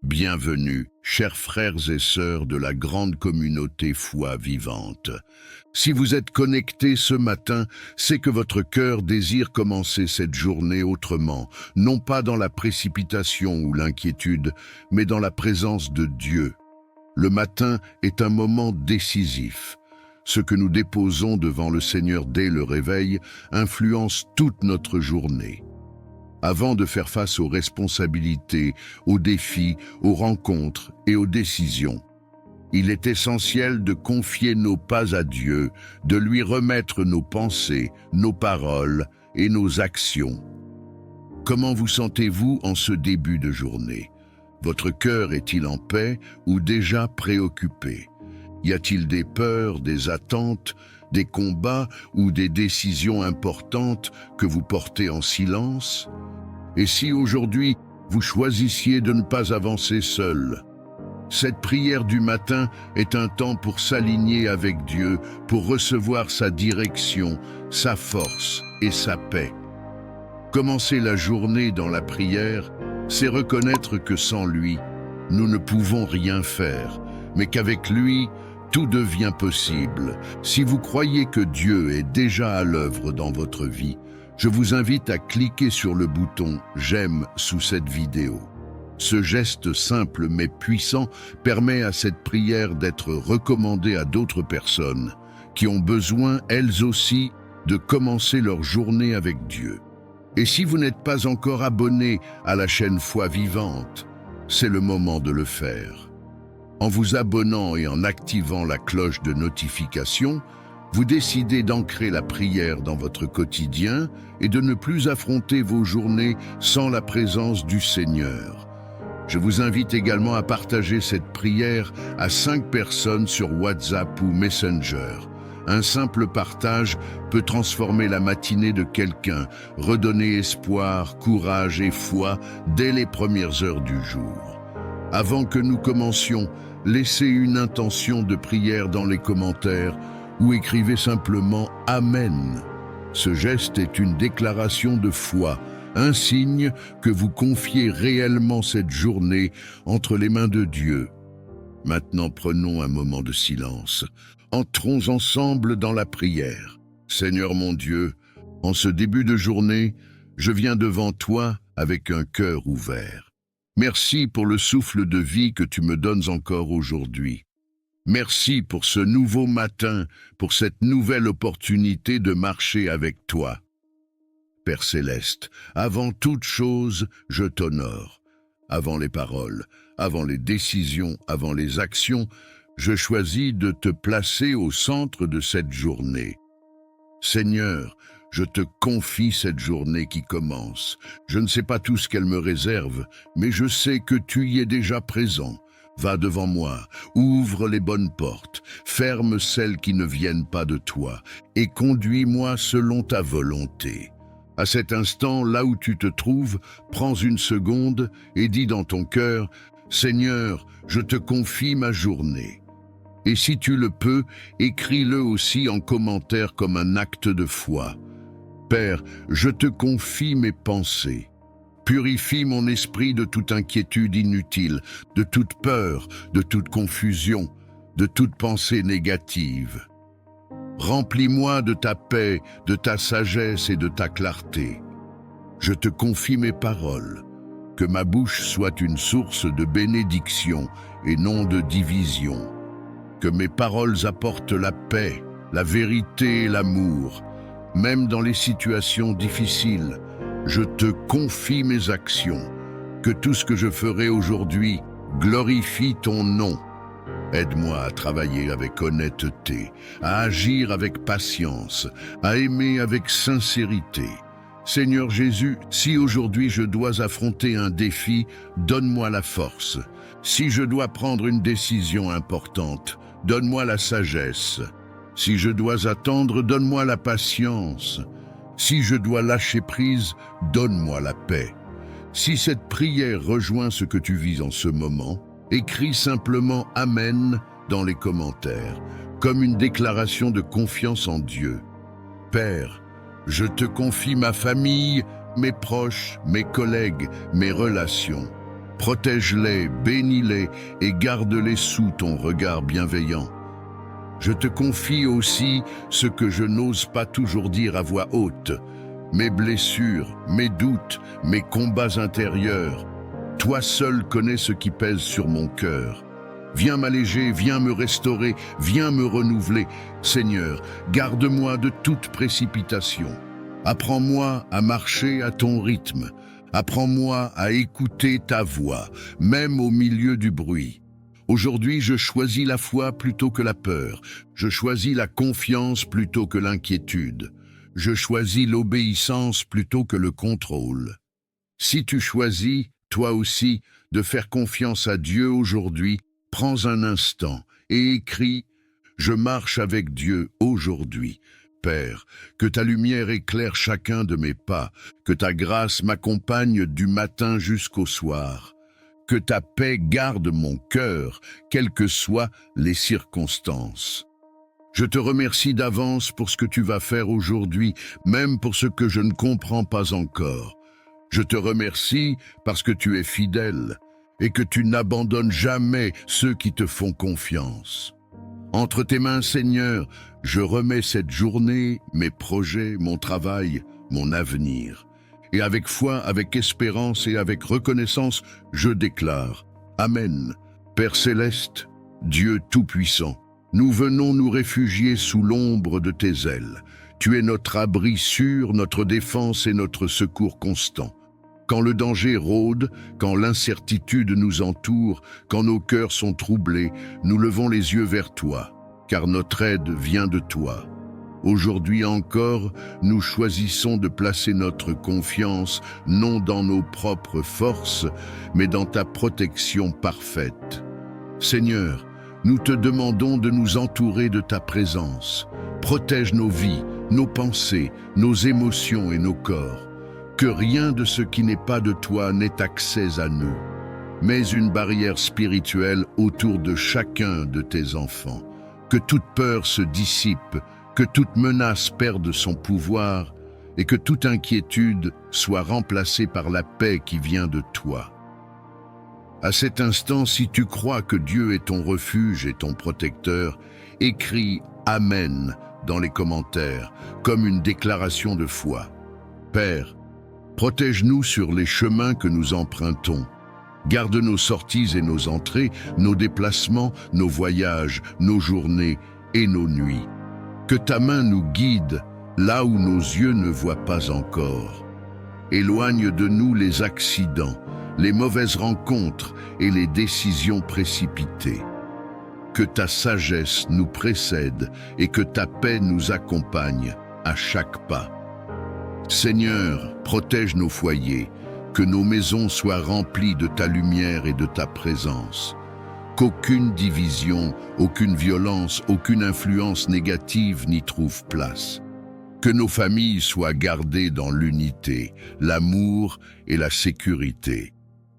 Bienvenue, chers frères et sœurs de la grande communauté Foi Vivante. Si vous êtes connectés ce matin, c'est que votre cœur désire commencer cette journée autrement, non pas dans la précipitation ou l'inquiétude, mais dans la présence de Dieu. Le matin est un moment décisif. Ce que nous déposons devant le Seigneur dès le réveil influence toute notre journée. Avant de faire face aux responsabilités, aux défis, aux rencontres et aux décisions, il est essentiel de confier nos pas à Dieu, de lui remettre nos pensées, nos paroles et nos actions. Comment vous sentez-vous en ce début de journée? Votre cœur est-il en paix ou déjà préoccupé? Y a-t-il des peurs, des attentes, des combats ou des décisions importantes que vous portez en silence? Et si aujourd'hui, vous choisissiez de ne pas avancer seul? Cette prière du matin est un temps pour s'aligner avec Dieu, pour recevoir sa direction, sa force et sa paix. Commencer la journée dans la prière, c'est reconnaître que sans lui, nous ne pouvons rien faire, mais qu'avec lui, tout devient possible. Si vous croyez que Dieu est déjà à l'œuvre dans votre vie, je vous invite à cliquer sur le bouton « J'aime » sous cette vidéo. Ce geste simple mais puissant permet à cette prière d'être recommandée à d'autres personnes qui ont besoin, elles aussi, de commencer leur journée avec Dieu. Et si vous n'êtes pas encore abonné à la chaîne Foi Vivante, c'est le moment de le faire. En vous abonnant et en activant la cloche de notification, vous décidez d'ancrer la prière dans votre quotidien et de ne plus affronter vos journées sans la présence du Seigneur. Je vous invite également à partager cette prière à 5 personnes sur WhatsApp ou Messenger. Un simple partage peut transformer la matinée de quelqu'un, redonner espoir, courage et foi dès les premières heures du jour. Avant que nous commencions, laissez une intention de prière dans les commentaires ou écrivez simplement « Amen ». Ce geste est une déclaration de foi, un signe que vous confiez réellement cette journée entre les mains de Dieu. Maintenant, prenons un moment de silence. Entrons ensemble dans la prière. Seigneur mon Dieu, en ce début de journée, je viens devant toi avec un cœur ouvert. Merci pour le souffle de vie que tu me donnes encore aujourd'hui. Merci pour ce nouveau matin, pour cette nouvelle opportunité de marcher avec toi. Père Céleste, avant toute chose, je t'honore. Avant les paroles, avant les décisions, avant les actions, je choisis de te placer au centre de cette journée. Seigneur, je te confie cette journée qui commence. Je ne sais pas tout ce qu'elle me réserve, mais je sais que tu y es déjà présent. Va devant moi, ouvre les bonnes portes, ferme celles qui ne viennent pas de toi, et conduis-moi selon ta volonté. À cet instant, là où tu te trouves, prends une seconde et dis dans ton cœur, « Seigneur, je te confie ma journée ». Et si tu le peux, écris-le aussi en commentaire comme un acte de foi. Père, je te confie mes pensées. Purifie mon esprit de toute inquiétude inutile, de toute peur, de toute confusion, de toute pensée négative. Remplis-moi de ta paix, de ta sagesse et de ta clarté. Je te confie mes paroles, que ma bouche soit une source de bénédiction et non de division. Que mes paroles apportent la paix, la vérité et l'amour, même dans les situations difficiles. Je te confie mes actions, que tout ce que je ferai aujourd'hui glorifie ton nom. Aide-moi à travailler avec honnêteté, à agir avec patience, à aimer avec sincérité. Seigneur Jésus, si aujourd'hui je dois affronter un défi, donne-moi la force. Si je dois prendre une décision importante, donne-moi la sagesse. Si je dois attendre, donne-moi la patience. Si je dois lâcher prise, donne-moi la paix. Si cette prière rejoint ce que tu vis en ce moment, écris simplement « Amen » dans les commentaires, comme une déclaration de confiance en Dieu. Père, je te confie ma famille, mes proches, mes collègues, mes relations. Protège-les, bénis-les et garde-les sous ton regard bienveillant. Je te confie aussi ce que je n'ose pas toujours dire à voix haute, mes blessures, mes doutes, mes combats intérieurs. Toi seul connais ce qui pèse sur mon cœur. Viens m'alléger, viens me restaurer, viens me renouveler. Seigneur, garde-moi de toute précipitation. Apprends-moi à marcher à ton rythme. Apprends-moi à écouter ta voix, même au milieu du bruit. Aujourd'hui, je choisis la foi plutôt que la peur. Je choisis la confiance plutôt que l'inquiétude. Je choisis l'obéissance plutôt que le contrôle. Si tu choisis, toi aussi, de faire confiance à Dieu aujourd'hui, prends un instant et écris « Je marche avec Dieu aujourd'hui ». Père, que ta lumière éclaire chacun de mes pas, que ta grâce m'accompagne du matin jusqu'au soir, que ta paix garde mon cœur, quelles que soient les circonstances. Je te remercie d'avance pour ce que tu vas faire aujourd'hui, même pour ce que je ne comprends pas encore. Je te remercie parce que tu es fidèle et que tu n'abandonnes jamais ceux qui te font confiance. Entre tes mains, Seigneur, je remets cette journée, mes projets, mon travail, mon avenir. Et avec foi, avec espérance et avec reconnaissance, je déclare « Amen, Père céleste, Dieu tout-puissant, nous venons nous réfugier sous l'ombre de tes ailes. Tu es notre abri sûr, notre défense et notre secours constant. Quand le danger rôde, quand l'incertitude nous entoure, quand nos cœurs sont troublés, nous levons les yeux vers toi, car notre aide vient de toi. Aujourd'hui encore, nous choisissons de placer notre confiance non dans nos propres forces, mais dans ta protection parfaite. Seigneur, nous te demandons de nous entourer de ta présence. Protège nos vies, nos pensées, nos émotions et nos corps. Que rien de ce qui n'est pas de toi n'ait accès à nous. Mets une barrière spirituelle autour de chacun de tes enfants. Que toute peur se dissipe, que toute menace perde son pouvoir et que toute inquiétude soit remplacée par la paix qui vient de toi. À cet instant, si tu crois que Dieu est ton refuge et ton protecteur, écris « Amen » dans les commentaires, comme une déclaration de foi. Père, protège-nous sur les chemins que nous empruntons. Garde nos sorties et nos entrées, nos déplacements, nos voyages, nos journées et nos nuits. Que ta main nous guide là où nos yeux ne voient pas encore. Éloigne de nous les accidents, les mauvaises rencontres et les décisions précipitées. Que ta sagesse nous précède et que ta paix nous accompagne à chaque pas. Seigneur, protège nos foyers, que nos maisons soient remplies de ta lumière et de ta présence. Qu'aucune division, aucune violence, aucune influence négative n'y trouve place. Que nos familles soient gardées dans l'unité, l'amour et la sécurité.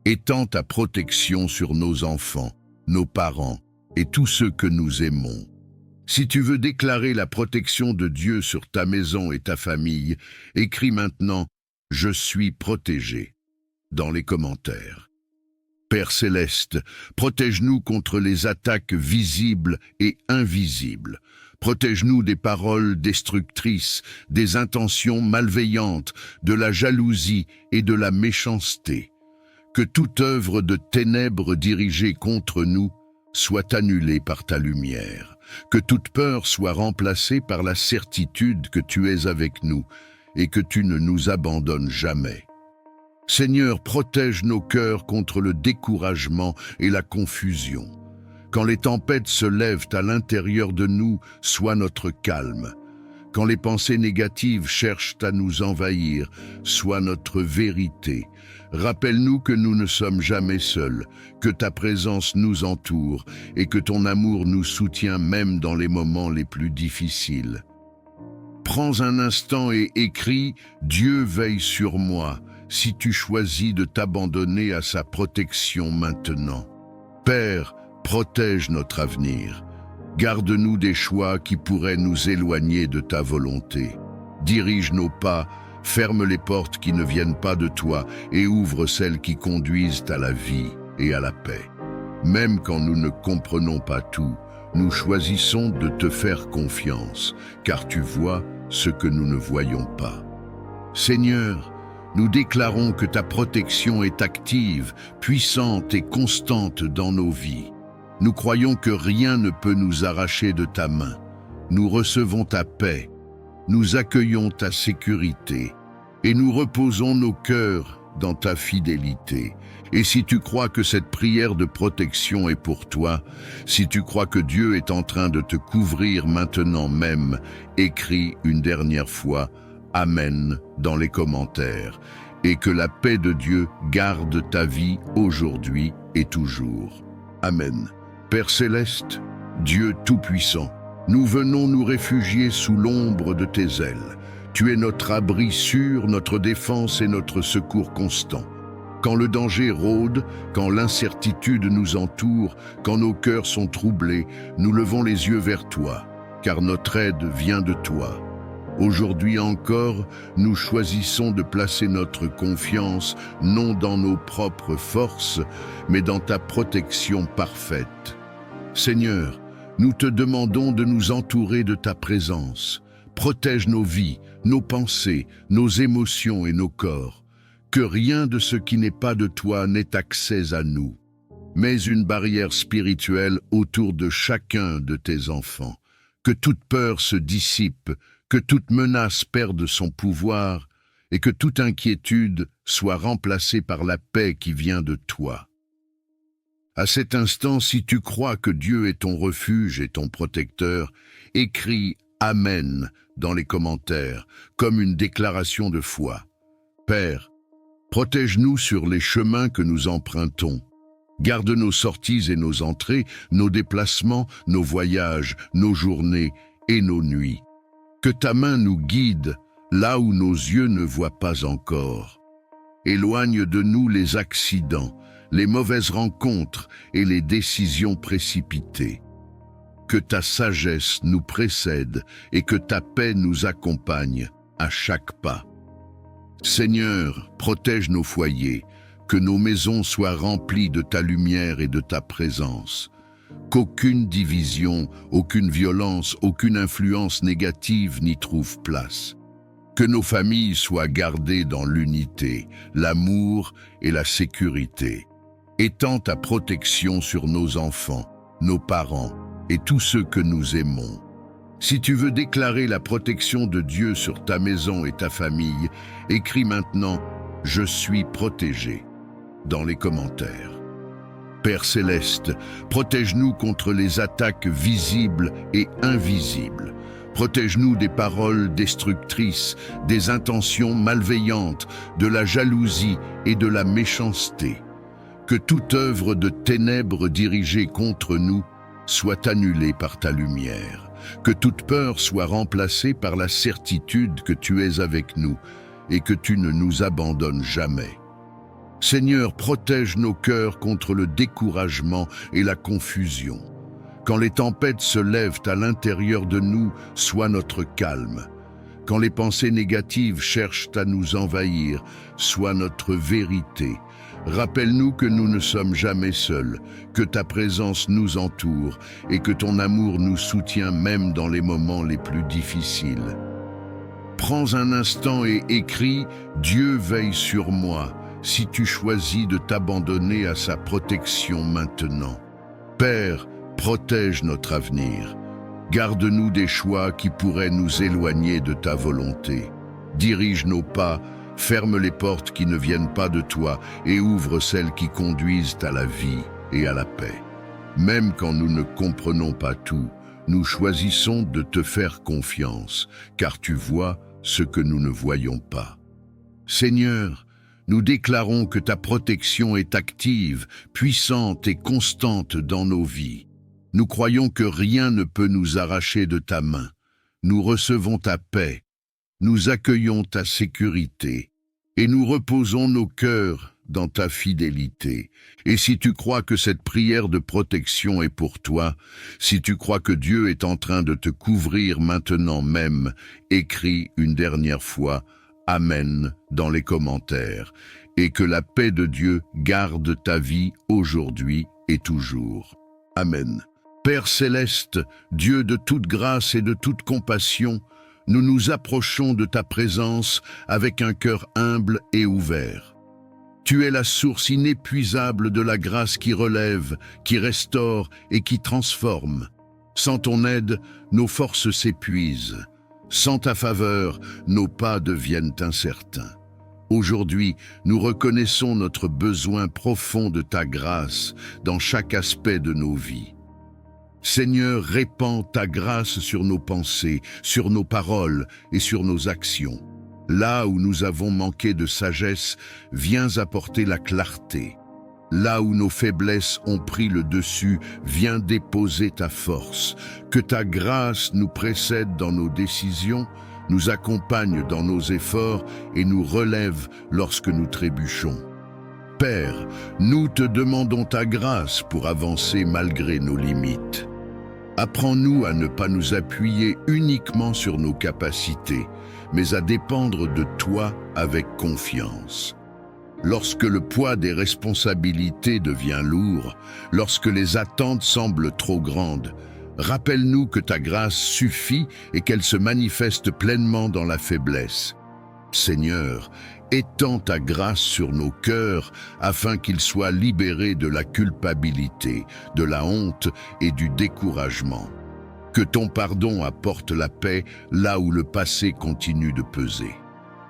Étends ta protection sur nos enfants, nos parents et tous ceux que nous aimons. Si tu veux déclarer la protection de Dieu sur ta maison et ta famille, écris maintenant « Je suis protégé » dans les commentaires. Père céleste, protège-nous contre les attaques visibles et invisibles. Protège-nous des paroles destructrices, des intentions malveillantes, de la jalousie et de la méchanceté. Que toute œuvre de ténèbres dirigée contre nous soit annulée par ta lumière. Que toute peur soit remplacée par la certitude que tu es avec nous et que tu ne nous abandonnes jamais. Seigneur, protège nos cœurs contre le découragement et la confusion. Quand les tempêtes se lèvent à l'intérieur de nous, sois notre calme. Quand les pensées négatives cherchent à nous envahir, sois notre vérité. Rappelle-nous que nous ne sommes jamais seuls, que ta présence nous entoure et que ton amour nous soutient même dans les moments les plus difficiles. Prends un instant et écris « Dieu veille sur moi » si tu choisis de t'abandonner à sa protection maintenant. Père, protège notre avenir. Garde-nous des choix qui pourraient nous éloigner de ta volonté. Dirige nos pas, Ferme les portes qui ne viennent pas de toi et ouvre celles qui conduisent à la vie et à la paix. Même quand nous ne comprenons pas tout, nous choisissons de te faire confiance, car tu vois ce que nous ne voyons pas. Seigneur, nous déclarons que ta protection est active, puissante et constante dans nos vies. Nous croyons que rien ne peut nous arracher de ta main. Nous recevons ta paix, nous accueillons ta sécurité et nous reposons nos cœurs dans ta fidélité. Et si tu crois que cette prière de protection est pour toi, si tu crois que Dieu est en train de te couvrir maintenant même, écris une dernière fois « Amen » dans les commentaires, et que la paix de Dieu garde ta vie aujourd'hui et toujours. Amen. Père céleste, Dieu Tout-Puissant, nous venons nous réfugier sous l'ombre de tes ailes. Tu es notre abri sûr, notre défense et notre secours constant. Quand le danger rôde, quand l'incertitude nous entoure, quand nos cœurs sont troublés, nous levons les yeux vers toi, car notre aide vient de toi. Aujourd'hui encore, nous choisissons de placer notre confiance non dans nos propres forces, mais dans ta protection parfaite. Seigneur, nous te demandons de nous entourer de ta présence. Protège nos vies, nos pensées, nos émotions et nos corps. Que rien de ce qui n'est pas de toi n'ait accès à nous. Mets une barrière spirituelle autour de chacun de tes enfants. Que toute peur se dissipe, que toute menace perde son pouvoir et que toute inquiétude soit remplacée par la paix qui vient de toi. À cet instant, si tu crois que Dieu est ton refuge et ton protecteur, écris « Amen » dans les commentaires, comme une déclaration de foi. Père, protège-nous sur les chemins que nous empruntons. Garde nos sorties et nos entrées, nos déplacements, nos voyages, nos journées et nos nuits. Que ta main nous guide là où nos yeux ne voient pas encore. Éloigne de nous les accidents, les mauvaises rencontres et les décisions précipitées. Que ta sagesse nous précède et que ta paix nous accompagne à chaque pas. Seigneur, protège nos foyers, que nos maisons soient remplies de ta lumière et de ta présence. Qu'aucune division, aucune violence, aucune influence négative n'y trouve place. Que nos familles soient gardées dans l'unité, l'amour et la sécurité. Étends ta protection sur nos enfants, nos parents et tous ceux que nous aimons. Si tu veux déclarer la protection de Dieu sur ta maison et ta famille, écris maintenant « Je suis protégé » dans les commentaires. Père céleste, protège-nous contre les attaques visibles et invisibles. Protège-nous des paroles destructrices, des intentions malveillantes, de la jalousie et de la méchanceté. Que toute œuvre de ténèbres dirigée contre nous soit annulée par ta lumière. Que toute peur soit remplacée par la certitude que tu es avec nous et que tu ne nous abandonnes jamais. Seigneur, protège nos cœurs contre le découragement et la confusion. Quand les tempêtes se lèvent à l'intérieur de nous, sois notre calme. Quand les pensées négatives cherchent à nous envahir, sois notre vérité. Rappelle-nous que nous ne sommes jamais seuls, que ta présence nous entoure et que ton amour nous soutient même dans les moments les plus difficiles. Prends un instant et écris « Dieu veille sur moi » si tu choisis de t'abandonner à sa protection maintenant. Père, protège notre avenir. Garde-nous des choix qui pourraient nous éloigner de ta volonté. Dirige nos pas, ferme les portes qui ne viennent pas de toi et ouvre celles qui conduisent à la vie et à la paix. Même quand nous ne comprenons pas tout, nous choisissons de te faire confiance, car tu vois ce que nous ne voyons pas. Seigneur, nous déclarons que ta protection est active, puissante et constante dans nos vies. Nous croyons que rien ne peut nous arracher de ta main. Nous recevons ta paix, nous accueillons ta sécurité et nous reposons nos cœurs dans ta fidélité. Et si tu crois que cette prière de protection est pour toi, si tu crois que Dieu est en train de te couvrir maintenant même, écris une dernière fois « Amen dans les commentaires, et que la paix de Dieu garde ta vie aujourd'hui et toujours. Amen. Père céleste, Dieu de toute grâce et de toute compassion, nous nous approchons de ta présence avec un cœur humble et ouvert. Tu es la source inépuisable de la grâce qui relève, qui restaure et qui transforme. Sans ton aide, nos forces s'épuisent. Sans ta faveur, nos pas deviennent incertains. Aujourd'hui, nous reconnaissons notre besoin profond de ta grâce dans chaque aspect de nos vies. Seigneur, répands ta grâce sur nos pensées, sur nos paroles et sur nos actions. Là où nous avons manqué de sagesse, viens apporter la clarté. Là où nos faiblesses ont pris le dessus, viens déposer ta force. Que ta grâce nous précède dans nos décisions, nous accompagne dans nos efforts et nous relève lorsque nous trébuchons. Père, nous te demandons ta grâce pour avancer malgré nos limites. Apprends-nous à ne pas nous appuyer uniquement sur nos capacités, mais à dépendre de toi avec confiance. Lorsque le poids des responsabilités devient lourd, lorsque les attentes semblent trop grandes, rappelle-nous que ta grâce suffit et qu'elle se manifeste pleinement dans la faiblesse. Seigneur, étends ta grâce sur nos cœurs afin qu'ils soient libérés de la culpabilité, de la honte et du découragement. Que ton pardon apporte la paix là où le passé continue de peser.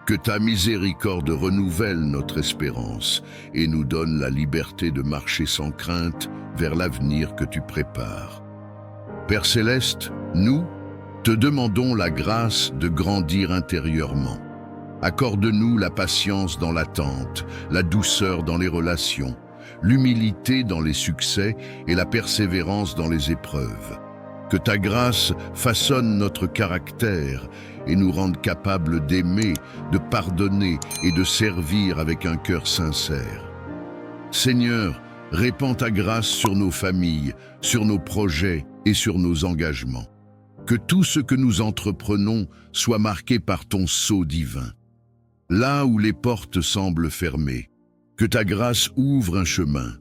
Que ta miséricorde renouvelle notre espérance et nous donne la liberté de marcher sans crainte vers l'avenir que tu prépares. Père céleste, nous te demandons la grâce de grandir intérieurement. Accorde-nous la patience dans l'attente, la douceur dans les relations, l'humilité dans les succès et la persévérance dans les épreuves. Que ta grâce façonne notre caractère et nous rende capables d'aimer, de pardonner et de servir avec un cœur sincère. Seigneur, répands ta grâce sur nos familles, sur nos projets et sur nos engagements. Que tout ce que nous entreprenons soit marqué par ton sceau divin. Là où les portes semblent fermées, que ta grâce ouvre un chemin.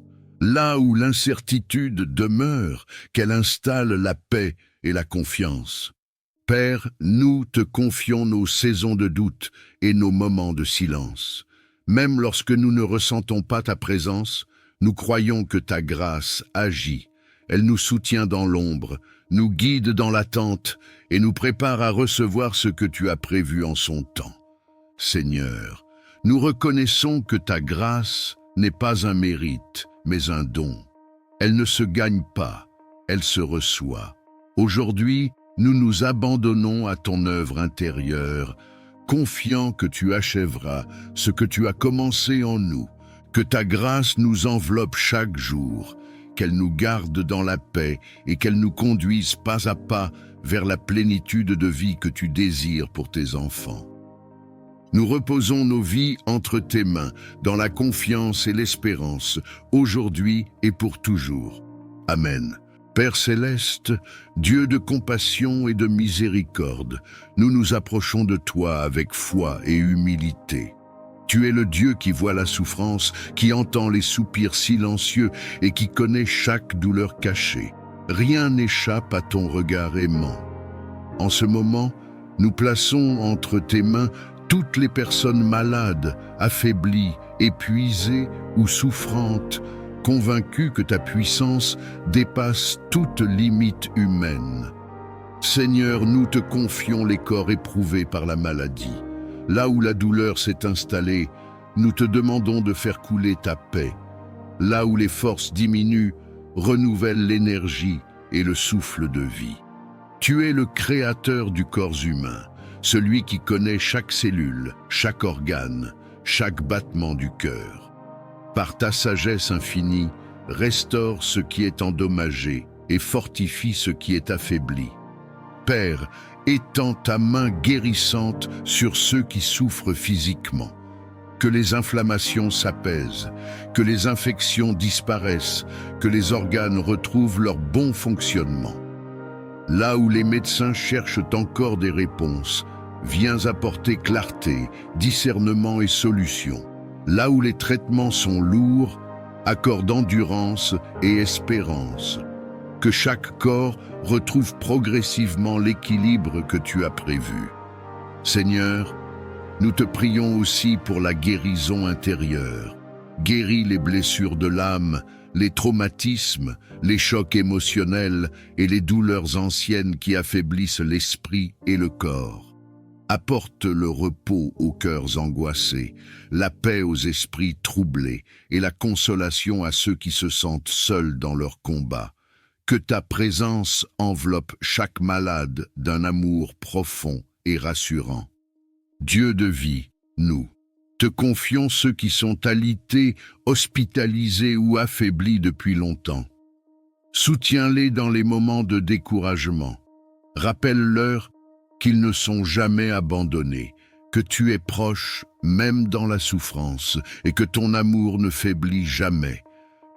Là où l'incertitude demeure, qu'elle installe la paix et la confiance. Père, nous te confions nos saisons de doute et nos moments de silence. Même lorsque nous ne ressentons pas ta présence, nous croyons que ta grâce agit. Elle nous soutient dans l'ombre, nous guide dans l'attente et nous prépare à recevoir ce que tu as prévu en son temps. Seigneur, nous reconnaissons que ta grâce n'est pas un mérite, mais un don. Elle ne se gagne pas, elle se reçoit. Aujourd'hui, nous nous abandonnons à ton œuvre intérieure, confiant que tu achèveras ce que tu as commencé en nous, que ta grâce nous enveloppe chaque jour, qu'elle nous garde dans la paix et qu'elle nous conduise pas à pas vers la plénitude de vie que tu désires pour tes enfants. Nous reposons nos vies entre tes mains, dans la confiance et l'espérance, aujourd'hui et pour toujours. Amen. Père céleste, Dieu de compassion et de miséricorde, nous nous approchons de toi avec foi et humilité. Tu es le Dieu qui voit la souffrance, qui entend les soupirs silencieux et qui connaît chaque douleur cachée. Rien n'échappe à ton regard aimant. En ce moment, nous plaçons entre tes mains toutes les personnes malades, affaiblies, épuisées ou souffrantes, convaincues que ta puissance dépasse toute limite humaine. Seigneur, nous te confions les corps éprouvés par la maladie. Là où la douleur s'est installée, nous te demandons de faire couler ta paix. Là où les forces diminuent, renouvelle l'énergie et le souffle de vie. Tu es le créateur du corps humain, celui qui connaît chaque cellule, chaque organe, chaque battement du cœur. Par ta sagesse infinie, restaure ce qui est endommagé et fortifie ce qui est affaibli. Père, étends ta main guérissante sur ceux qui souffrent physiquement. Que les inflammations s'apaisent, que les infections disparaissent, que les organes retrouvent leur bon fonctionnement. Là où les médecins cherchent encore des réponses, viens apporter clarté, discernement et solution. Là où les traitements sont lourds, accorde endurance et espérance. Que chaque corps retrouve progressivement l'équilibre que tu as prévu. Seigneur, nous te prions aussi pour la guérison intérieure. Guéris les blessures de l'âme, les traumatismes, les chocs émotionnels et les douleurs anciennes qui affaiblissent l'esprit et le corps. Apporte le repos aux cœurs angoissés, la paix aux esprits troublés et la consolation à ceux qui se sentent seuls dans leur combat. Que ta présence enveloppe chaque malade d'un amour profond et rassurant. Dieu de vie, nous te confions ceux qui sont alités, hospitalisés ou affaiblis depuis longtemps. Soutiens-les dans les moments de découragement. Rappelle-leur qu'ils ne sont jamais abandonnés, que tu es proche même dans la souffrance et que ton amour ne faiblit jamais.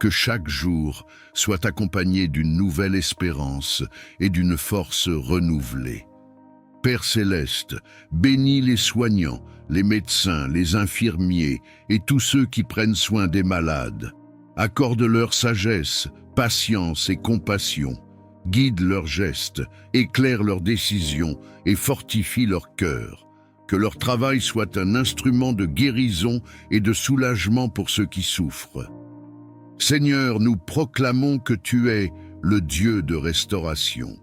Que chaque jour soit accompagné d'une nouvelle espérance et d'une force renouvelée. Père céleste, bénis les soignants, les médecins, les infirmiers et tous ceux qui prennent soin des malades. Accorde-leur sagesse, patience et compassion. Guide leurs gestes, éclaire leurs décisions et fortifie leur cœur. Que leur travail soit un instrument de guérison et de soulagement pour ceux qui souffrent. Seigneur, nous proclamons que tu es le Dieu de restauration.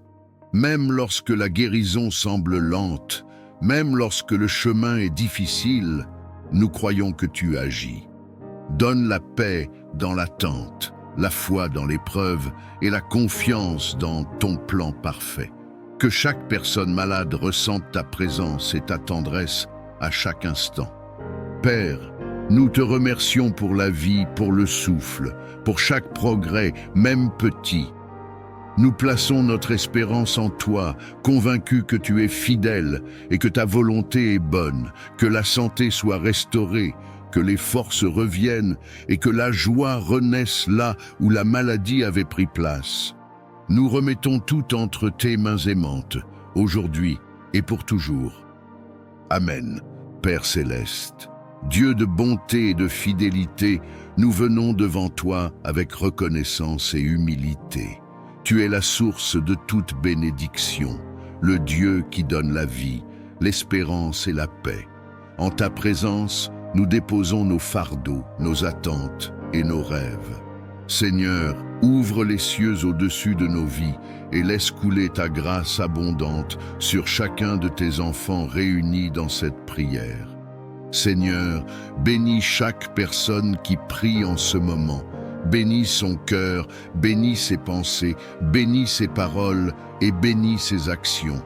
Même lorsque la guérison semble lente, même lorsque le chemin est difficile, nous croyons que tu agis. Donne la paix dans l'attente, la foi dans l'épreuve et la confiance dans ton plan parfait. Que chaque personne malade ressente ta présence et ta tendresse à chaque instant. Père, nous te remercions pour la vie, pour le souffle, pour chaque progrès, même petit. Nous plaçons notre espérance en toi, convaincus que tu es fidèle et que ta volonté est bonne, que la santé soit restaurée, que les forces reviennent et que la joie renaisse là où la maladie avait pris place. Nous remettons tout entre tes mains aimantes, aujourd'hui et pour toujours. Amen, Père céleste. Dieu de bonté et de fidélité, nous venons devant toi avec reconnaissance et humilité. Tu es la source de toute bénédiction, le Dieu qui donne la vie, l'espérance et la paix. En ta présence, nous déposons nos fardeaux, nos attentes et nos rêves. Seigneur, ouvre les cieux au-dessus de nos vies et laisse couler ta grâce abondante sur chacun de tes enfants réunis dans cette prière. Seigneur, bénis chaque personne qui prie en ce moment. Bénis son cœur, bénis ses pensées, bénis ses paroles et bénis ses actions.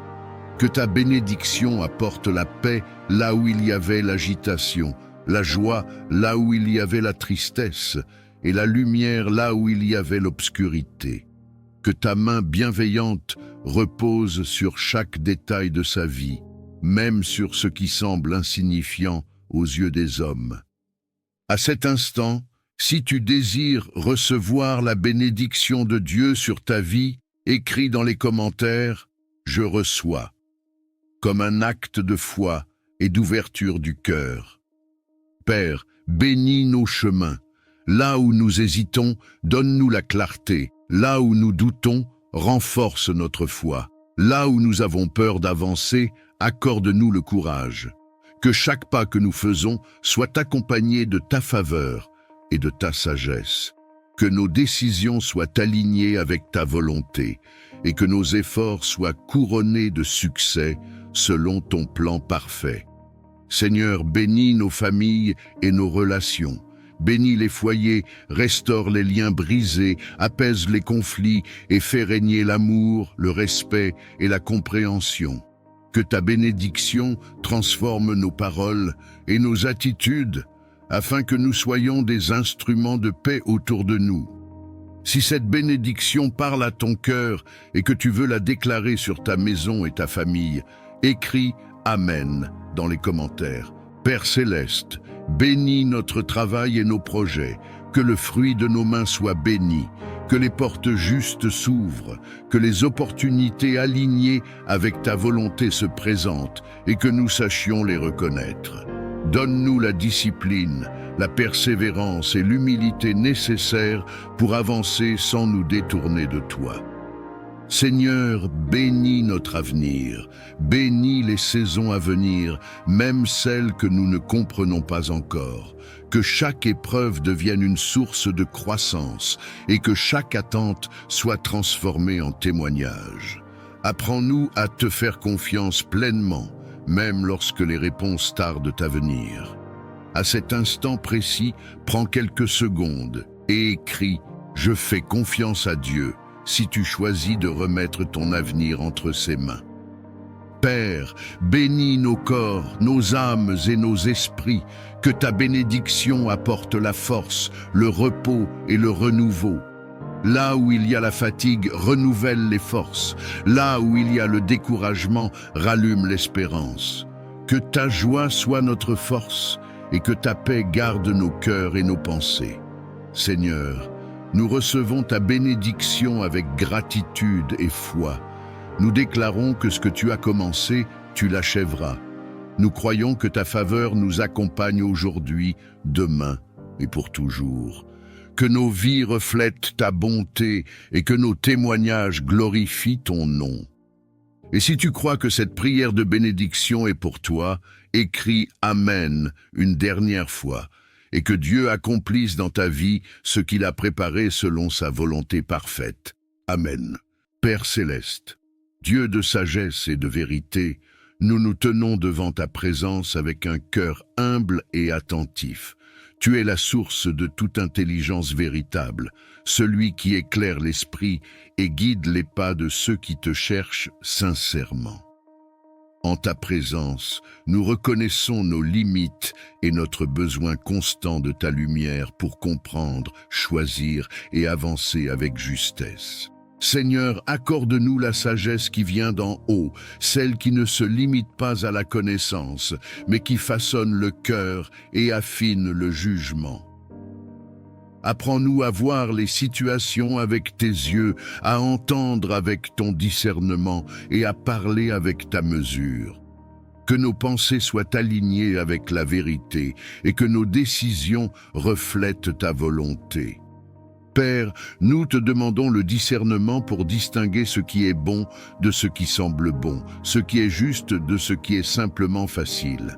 Que ta bénédiction apporte la paix là où il y avait l'agitation, la joie là où il y avait la tristesse et la lumière là où il y avait l'obscurité. Que ta main bienveillante repose sur chaque détail de sa vie, même sur ce qui semble insignifiant aux yeux des hommes. À cet instant, si tu désires recevoir la bénédiction de Dieu sur ta vie, écris dans les commentaires « Je reçois » comme un acte de foi et d'ouverture du cœur. Père, bénis nos chemins. Là où nous hésitons, donne-nous la clarté. Là où nous doutons, renforce notre foi. Là où nous avons peur d'avancer, accorde-nous le courage. Que chaque pas que nous faisons soit accompagné de ta faveur et de ta sagesse. Que nos décisions soient alignées avec ta volonté et que nos efforts soient couronnés de succès selon ton plan parfait. Seigneur, bénis nos familles et nos relations. Bénis les foyers, restaure les liens brisés, apaise les conflits et fais régner l'amour, le respect et la compréhension. Que ta bénédiction transforme nos paroles et nos attitudes afin que nous soyons des instruments de paix autour de nous. Si cette bénédiction parle à ton cœur et que tu veux la déclarer sur ta maison et ta famille, écris « Amen » dans les commentaires. Père céleste, bénis notre travail et nos projets, que le fruit de nos mains soit béni, que les portes justes s'ouvrent, que les opportunités alignées avec ta volonté se présentent et que nous sachions les reconnaître. Donne-nous la discipline, la persévérance et l'humilité nécessaires pour avancer sans nous détourner de toi. Seigneur, bénis notre avenir, bénis les saisons à venir, même celles que nous ne comprenons pas encore. Que chaque épreuve devienne une source de croissance et que chaque attente soit transformée en témoignage. Apprends-nous à te faire confiance pleinement, même lorsque les réponses tardent à venir. À cet instant précis, prends quelques secondes et écris « Je fais confiance à Dieu » si tu choisis de remettre ton avenir entre ses mains. Père, bénis nos corps, nos âmes et nos esprits, que ta bénédiction apporte la force, le repos et le renouveau. Là où il y a la fatigue, renouvelle les forces. Là où il y a le découragement, rallume l'espérance. Que ta joie soit notre force et que ta paix garde nos cœurs et nos pensées. Seigneur, nous recevons ta bénédiction avec gratitude et foi. Nous déclarons que ce que tu as commencé, tu l'achèveras. Nous croyons que ta faveur nous accompagne aujourd'hui, demain et pour toujours. Que nos vies reflètent ta bonté et que nos témoignages glorifient ton nom. Et si tu crois que cette prière de bénédiction est pour toi, écris « Amen » une dernière fois. Et que Dieu accomplisse dans ta vie ce qu'il a préparé selon sa volonté parfaite. Amen. Père céleste, Dieu de sagesse et de vérité, nous nous tenons devant ta présence avec un cœur humble et attentif. Tu es la source de toute intelligence véritable, celui qui éclaire l'esprit et guide les pas de ceux qui te cherchent sincèrement. En ta présence, nous reconnaissons nos limites et notre besoin constant de ta lumière pour comprendre, choisir et avancer avec justesse. Seigneur, accorde-nous la sagesse qui vient d'en haut, celle qui ne se limite pas à la connaissance, mais qui façonne le cœur et affine le jugement. Apprends-nous à voir les situations avec tes yeux, à entendre avec ton discernement et à parler avec ta mesure. Que nos pensées soient alignées avec la vérité et que nos décisions reflètent ta volonté. Père, nous te demandons le discernement pour distinguer ce qui est bon de ce qui semble bon, ce qui est juste de ce qui est simplement facile.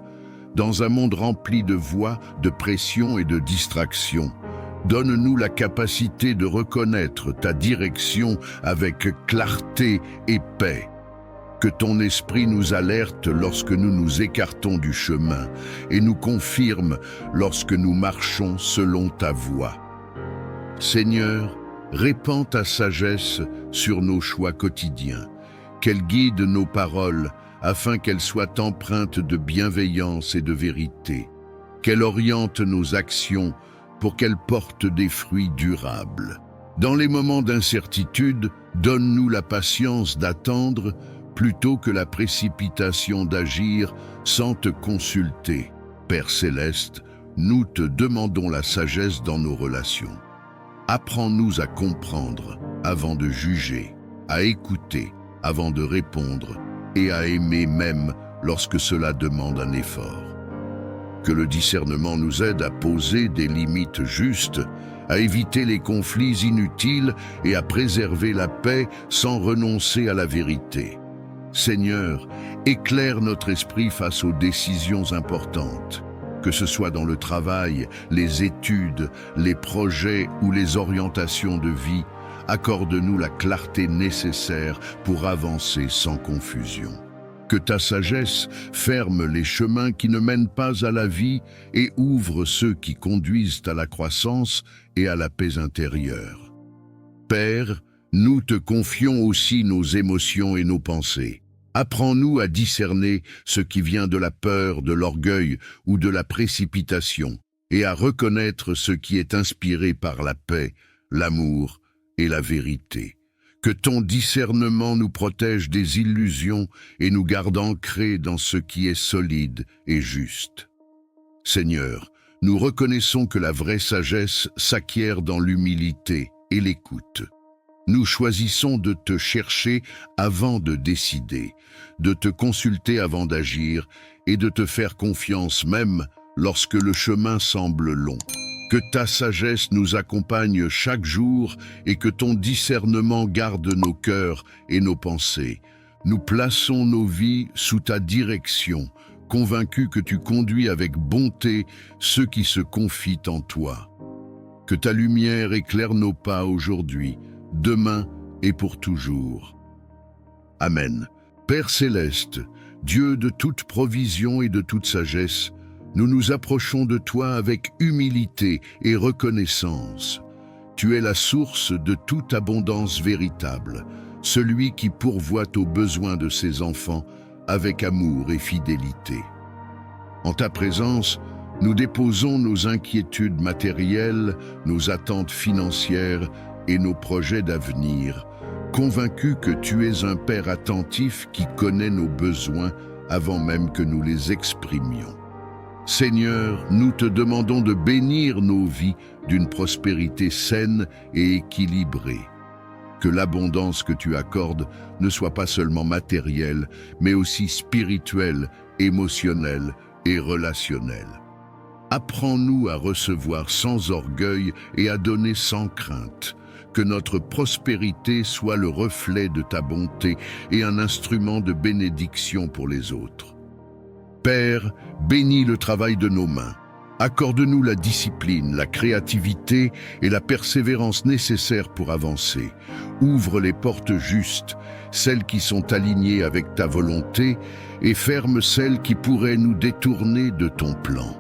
Dans un monde rempli de voix, de pression et de distractions, donne-nous la capacité de reconnaître ta direction avec clarté et paix. Que ton esprit nous alerte lorsque nous nous écartons du chemin et nous confirme lorsque nous marchons selon ta voie. Seigneur, répands ta sagesse sur nos choix quotidiens, qu'elle guide nos paroles afin qu'elles soient empreintes de bienveillance et de vérité, qu'elle oriente nos actions pour qu'elles portent des fruits durables. Dans les moments d'incertitude, donne-nous la patience d'attendre plutôt que la précipitation d'agir sans te consulter. Père céleste, nous te demandons la sagesse dans nos relations. Apprends-nous à comprendre avant de juger, à écouter avant de répondre et à aimer même lorsque cela demande un effort. Que le discernement nous aide à poser des limites justes, à éviter les conflits inutiles et à préserver la paix sans renoncer à la vérité. Seigneur, éclaire notre esprit face aux décisions importantes. Que ce soit dans le travail, les études, les projets ou les orientations de vie, accorde-nous la clarté nécessaire pour avancer sans confusion. Que ta sagesse ferme les chemins qui ne mènent pas à la vie et ouvre ceux qui conduisent à la croissance et à la paix intérieure. Père, nous te confions aussi nos émotions et nos pensées. Apprends-nous à discerner ce qui vient de la peur, de l'orgueil ou de la précipitation, et à reconnaître ce qui est inspiré par la paix, l'amour et la vérité. Que ton discernement nous protège des illusions et nous garde ancrés dans ce qui est solide et juste. Seigneur, nous reconnaissons que la vraie sagesse s'acquiert dans l'humilité et l'écoute. Nous choisissons de te chercher avant de décider, de te consulter avant d'agir et de te faire confiance même lorsque le chemin semble long. Que ta sagesse nous accompagne chaque jour et que ton discernement garde nos cœurs et nos pensées. Nous plaçons nos vies sous ta direction, convaincus que tu conduis avec bonté ceux qui se confient en toi. Que ta lumière éclaire nos pas aujourd'hui, demain et pour toujours. Amen. Père céleste, Dieu de toute provision et de toute sagesse, nous nous approchons de toi avec humilité et reconnaissance. Tu es la source de toute abondance véritable, celui qui pourvoit aux besoins de ses enfants avec amour et fidélité. En ta présence, nous déposons nos inquiétudes matérielles, nos attentes financières et nos projets d'avenir, convaincus que tu es un Père attentif qui connaît nos besoins avant même que nous les exprimions. Seigneur, nous te demandons de bénir nos vies d'une prospérité saine et équilibrée. Que l'abondance que tu accordes ne soit pas seulement matérielle, mais aussi spirituelle, émotionnelle et relationnelle. Apprends-nous à recevoir sans orgueil et à donner sans crainte. Que notre prospérité soit le reflet de ta bonté et un instrument de bénédiction pour les autres. Père, bénis le travail de nos mains. Accorde-nous la discipline, la créativité et la persévérance nécessaires pour avancer. Ouvre les portes justes, celles qui sont alignées avec ta volonté, et ferme celles qui pourraient nous détourner de ton plan.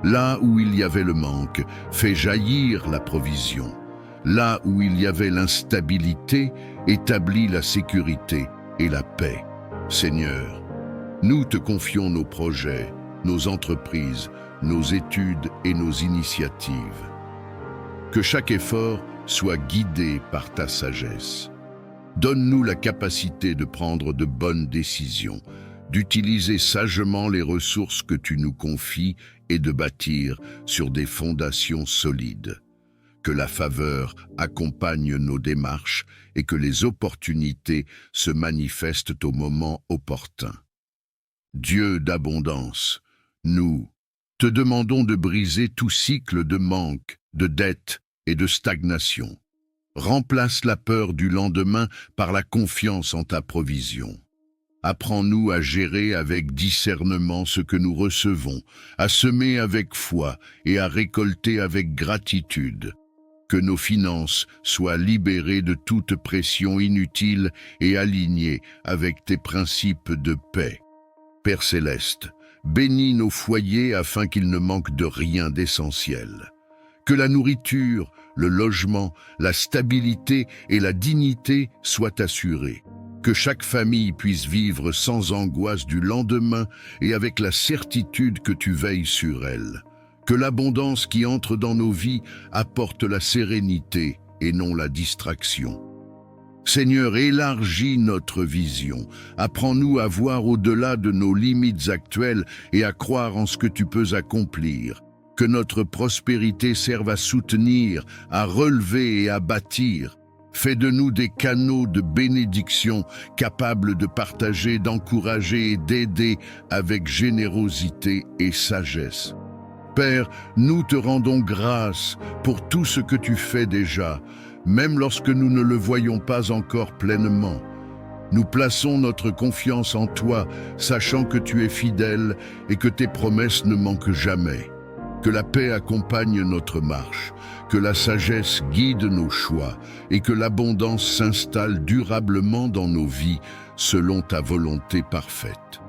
Là où il y avait le manque, fais jaillir la provision. Là où il y avait l'instabilité, établis la sécurité et la paix. Seigneur, nous te confions nos projets, nos entreprises, nos études et nos initiatives. Que chaque effort soit guidé par ta sagesse. Donne-nous la capacité de prendre de bonnes décisions, d'utiliser sagement les ressources que tu nous confies et de bâtir sur des fondations solides. Que la faveur accompagne nos démarches et que les opportunités se manifestent au moment opportun. Dieu d'abondance, nous te demandons de briser tout cycle de manque, de dette et de stagnation. Remplace la peur du lendemain par la confiance en ta provision. Apprends-nous à gérer avec discernement ce que nous recevons, à semer avec foi et à récolter avec gratitude. Que nos finances soient libérées de toute pression inutile et alignées avec tes principes de paix. Père céleste, bénis nos foyers afin qu'ils ne manquent de rien d'essentiel. Que la nourriture, le logement, la stabilité et la dignité soient assurées. Que chaque famille puisse vivre sans angoisse du lendemain et avec la certitude que tu veilles sur elle. Que l'abondance qui entre dans nos vies apporte la sérénité et non la distraction. Seigneur, élargis notre vision. Apprends-nous à voir au-delà de nos limites actuelles et à croire en ce que tu peux accomplir. Que notre prospérité serve à soutenir, à relever et à bâtir. Fais de nous des canaux de bénédiction capables de partager, d'encourager et d'aider avec générosité et sagesse. Père, nous te rendons grâce pour tout ce que tu fais déjà, même lorsque nous ne le voyons pas encore pleinement. Nous plaçons notre confiance en toi, sachant que tu es fidèle et que tes promesses ne manquent jamais. Que la paix accompagne notre marche, que la sagesse guide nos choix et que l'abondance s'installe durablement dans nos vies selon ta volonté parfaite.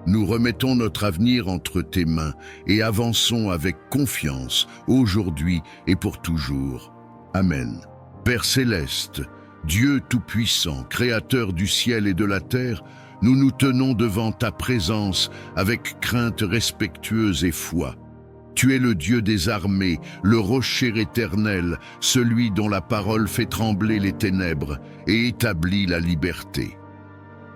Nous remettons notre avenir entre tes mains et avançons avec confiance aujourd'hui et pour toujours. Amen. Père céleste, Dieu tout-puissant, créateur du ciel et de la terre, nous nous tenons devant ta présence avec crainte respectueuse et foi. Tu es le Dieu des armées, le rocher éternel, celui dont la parole fait trembler les ténèbres et établit la liberté.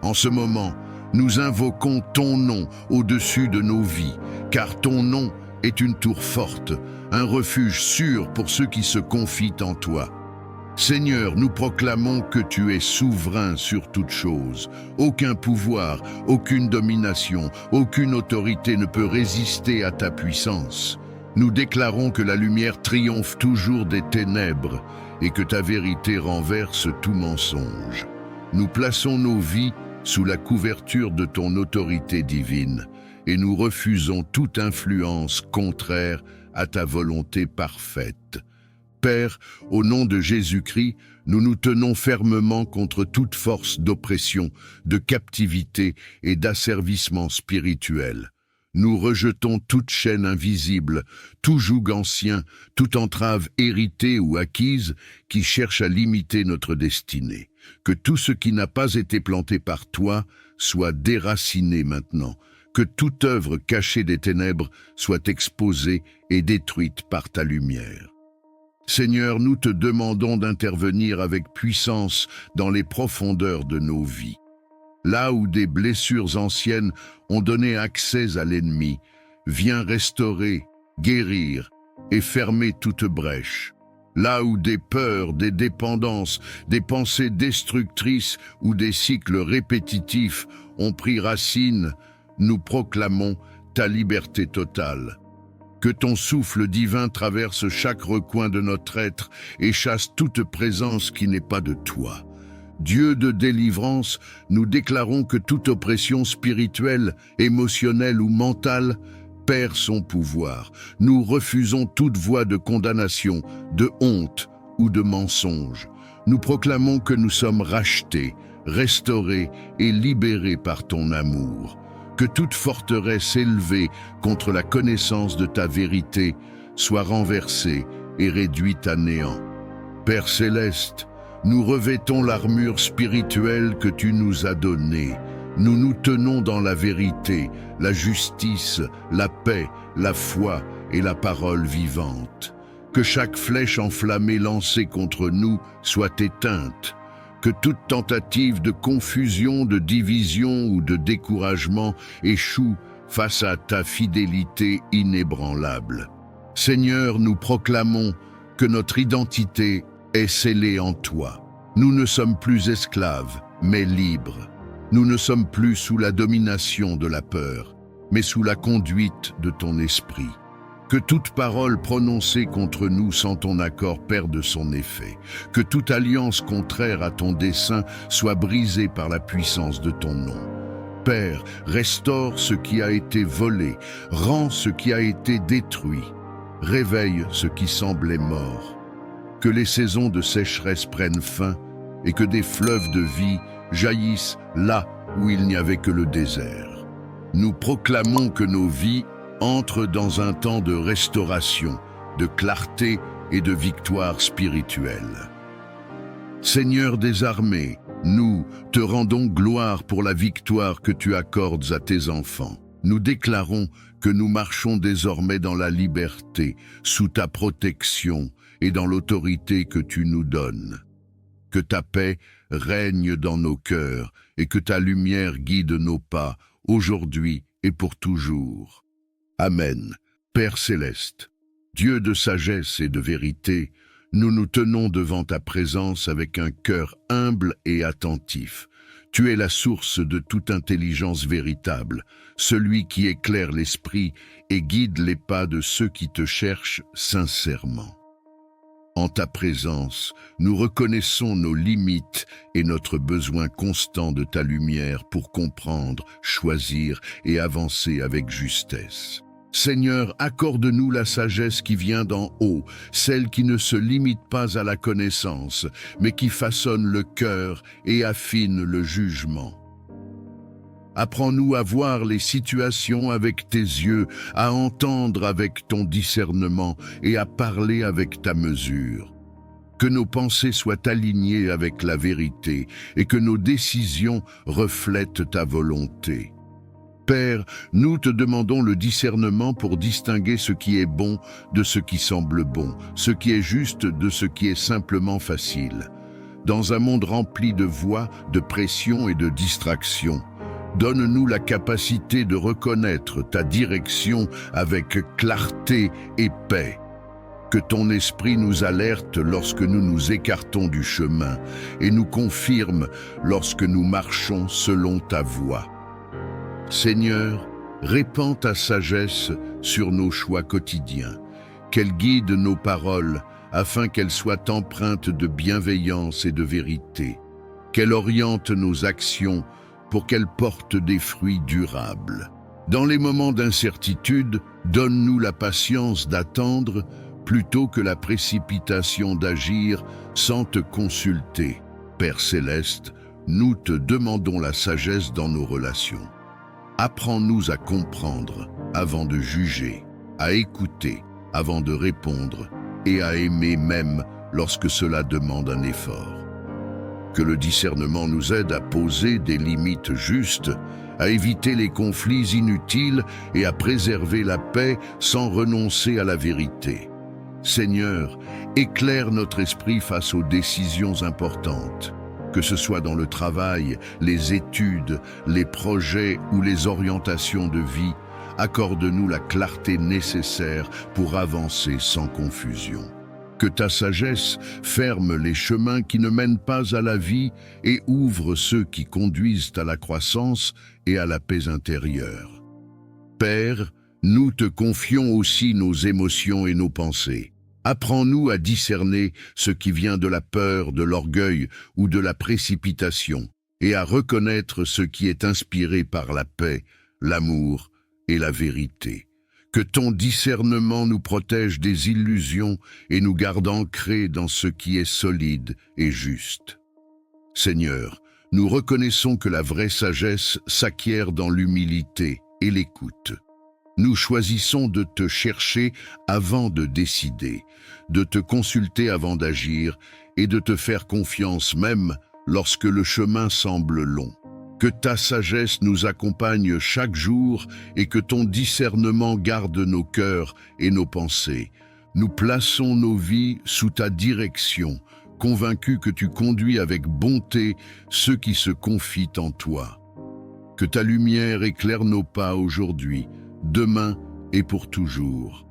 En ce moment, nous invoquons ton nom au-dessus de nos vies, car ton nom est une tour forte, un refuge sûr pour ceux qui se confient en toi. Seigneur, nous proclamons que tu es souverain sur toute chose. Aucun pouvoir, aucune domination, aucune autorité ne peut résister à ta puissance. Nous déclarons que la lumière triomphe toujours des ténèbres et que ta vérité renverse tout mensonge. Nous plaçons nos vies sous la couverture de ton autorité divine et nous refusons toute influence contraire à ta volonté parfaite. Père, au nom de Jésus-Christ, nous nous tenons fermement contre toute force d'oppression, de captivité et d'asservissement spirituel. Nous rejetons toute chaîne invisible, tout joug ancien, toute entrave héritée ou acquise qui cherche à limiter notre destinée. Que tout ce qui n'a pas été planté par toi soit déraciné maintenant. Que toute œuvre cachée des ténèbres soit exposée et détruite par ta lumière. Seigneur, nous te demandons d'intervenir avec puissance dans les profondeurs de nos vies. Là où des blessures anciennes ont donné accès à l'ennemi, viens restaurer, guérir et fermer toute brèche. Là où des peurs, des dépendances, des pensées destructrices ou des cycles répétitifs ont pris racine, nous proclamons ta liberté totale. Que ton souffle divin traverse chaque recoin de notre être et chasse toute présence qui n'est pas de toi. Dieu de délivrance, nous déclarons que toute oppression spirituelle, émotionnelle ou mentale perd son pouvoir. Nous refusons toute voie de condamnation, de honte ou de mensonge. Nous proclamons que nous sommes rachetés, restaurés et libérés par ton amour. Que toute forteresse élevée contre la connaissance de ta vérité soit renversée et réduite à néant. Père céleste, nous revêtons l'armure spirituelle que tu nous as donnée. Nous nous tenons dans la vérité, la justice, la paix, la foi et la parole vivante. Que chaque flèche enflammée lancée contre nous soit éteinte. Que toute tentative de confusion, de division ou de découragement échoue face à ta fidélité inébranlable. Seigneur, nous proclamons que notre identité est scellée en toi. Nous ne sommes plus esclaves, mais libres. Nous ne sommes plus sous la domination de la peur, mais sous la conduite de ton esprit. Que toute parole prononcée contre nous sans ton accord perde son effet. Que toute alliance contraire à ton dessein soit brisée par la puissance de ton nom. Père, restaure ce qui a été volé, rends ce qui a été détruit, réveille ce qui semblait mort. Que les saisons de sécheresse prennent fin et que des fleuves de vie jaillissent là où il n'y avait que le désert. Nous proclamons que nos vies entrent dans un temps de restauration, de clarté et de victoire spirituelle. Seigneur des armées, nous te rendons gloire pour la victoire que tu accordes à tes enfants. Nous déclarons que nous marchons désormais dans la liberté, sous ta protection et dans l'autorité que tu nous donnes. Que ta paix règne dans nos cœurs et que ta lumière guide nos pas, aujourd'hui et pour toujours. Amen. Père céleste, Dieu de sagesse et de vérité, nous nous tenons devant ta présence avec un cœur humble et attentif. Tu es la source de toute intelligence véritable, celui qui éclaire l'esprit et guide les pas de ceux qui te cherchent sincèrement. En ta présence, nous reconnaissons nos limites et notre besoin constant de ta lumière pour comprendre, choisir et avancer avec justesse. Seigneur, accorde-nous la sagesse qui vient d'en haut, celle qui ne se limite pas à la connaissance, mais qui façonne le cœur et affine le jugement. Apprends-nous à voir les situations avec tes yeux, à entendre avec ton discernement et à parler avec ta mesure. Que nos pensées soient alignées avec la vérité et que nos décisions reflètent ta volonté. Père, nous te demandons le discernement pour distinguer ce qui est bon de ce qui semble bon, ce qui est juste de ce qui est simplement facile. Dans un monde rempli de voix, de pression et de distractions, donne-nous la capacité de reconnaître ta direction avec clarté et paix. Que ton esprit nous alerte lorsque nous nous écartons du chemin et nous confirme lorsque nous marchons selon ta voie. Seigneur, répands ta sagesse sur nos choix quotidiens, qu'elle guide nos paroles afin qu'elles soient empreintes de bienveillance et de vérité, qu'elle oriente nos actions pour qu'elles portent des fruits durables. Dans les moments d'incertitude, donne-nous la patience d'attendre plutôt que la précipitation d'agir sans te consulter. Père céleste, nous te demandons la sagesse dans nos relations. Apprends-nous à comprendre avant de juger, à écouter avant de répondre et à aimer même lorsque cela demande un effort. Que le discernement nous aide à poser des limites justes, à éviter les conflits inutiles et à préserver la paix sans renoncer à la vérité. Seigneur, éclaire notre esprit face aux décisions importantes, que ce soit dans le travail, les études, les projets ou les orientations de vie. Accorde-nous la clarté nécessaire pour avancer sans confusion. Que ta sagesse ferme les chemins qui ne mènent pas à la vie et ouvre ceux qui conduisent à la croissance et à la paix intérieure. Père, nous te confions aussi nos émotions et nos pensées. Apprends-nous à discerner ce qui vient de la peur, de l'orgueil ou de la précipitation, et à reconnaître ce qui est inspiré par la paix, l'amour et la vérité. Que ton discernement nous protège des illusions et nous garde ancrés dans ce qui est solide et juste. Seigneur, nous reconnaissons que la vraie sagesse s'acquiert dans l'humilité et l'écoute. Nous choisissons de te chercher avant de décider, de te consulter avant d'agir et de te faire confiance même lorsque le chemin semble long. Que ta sagesse nous accompagne chaque jour et que ton discernement garde nos cœurs et nos pensées. Nous plaçons nos vies sous ta direction, convaincus que tu conduis avec bonté ceux qui se confient en toi. Que ta lumière éclaire nos pas aujourd'hui, demain et pour toujours.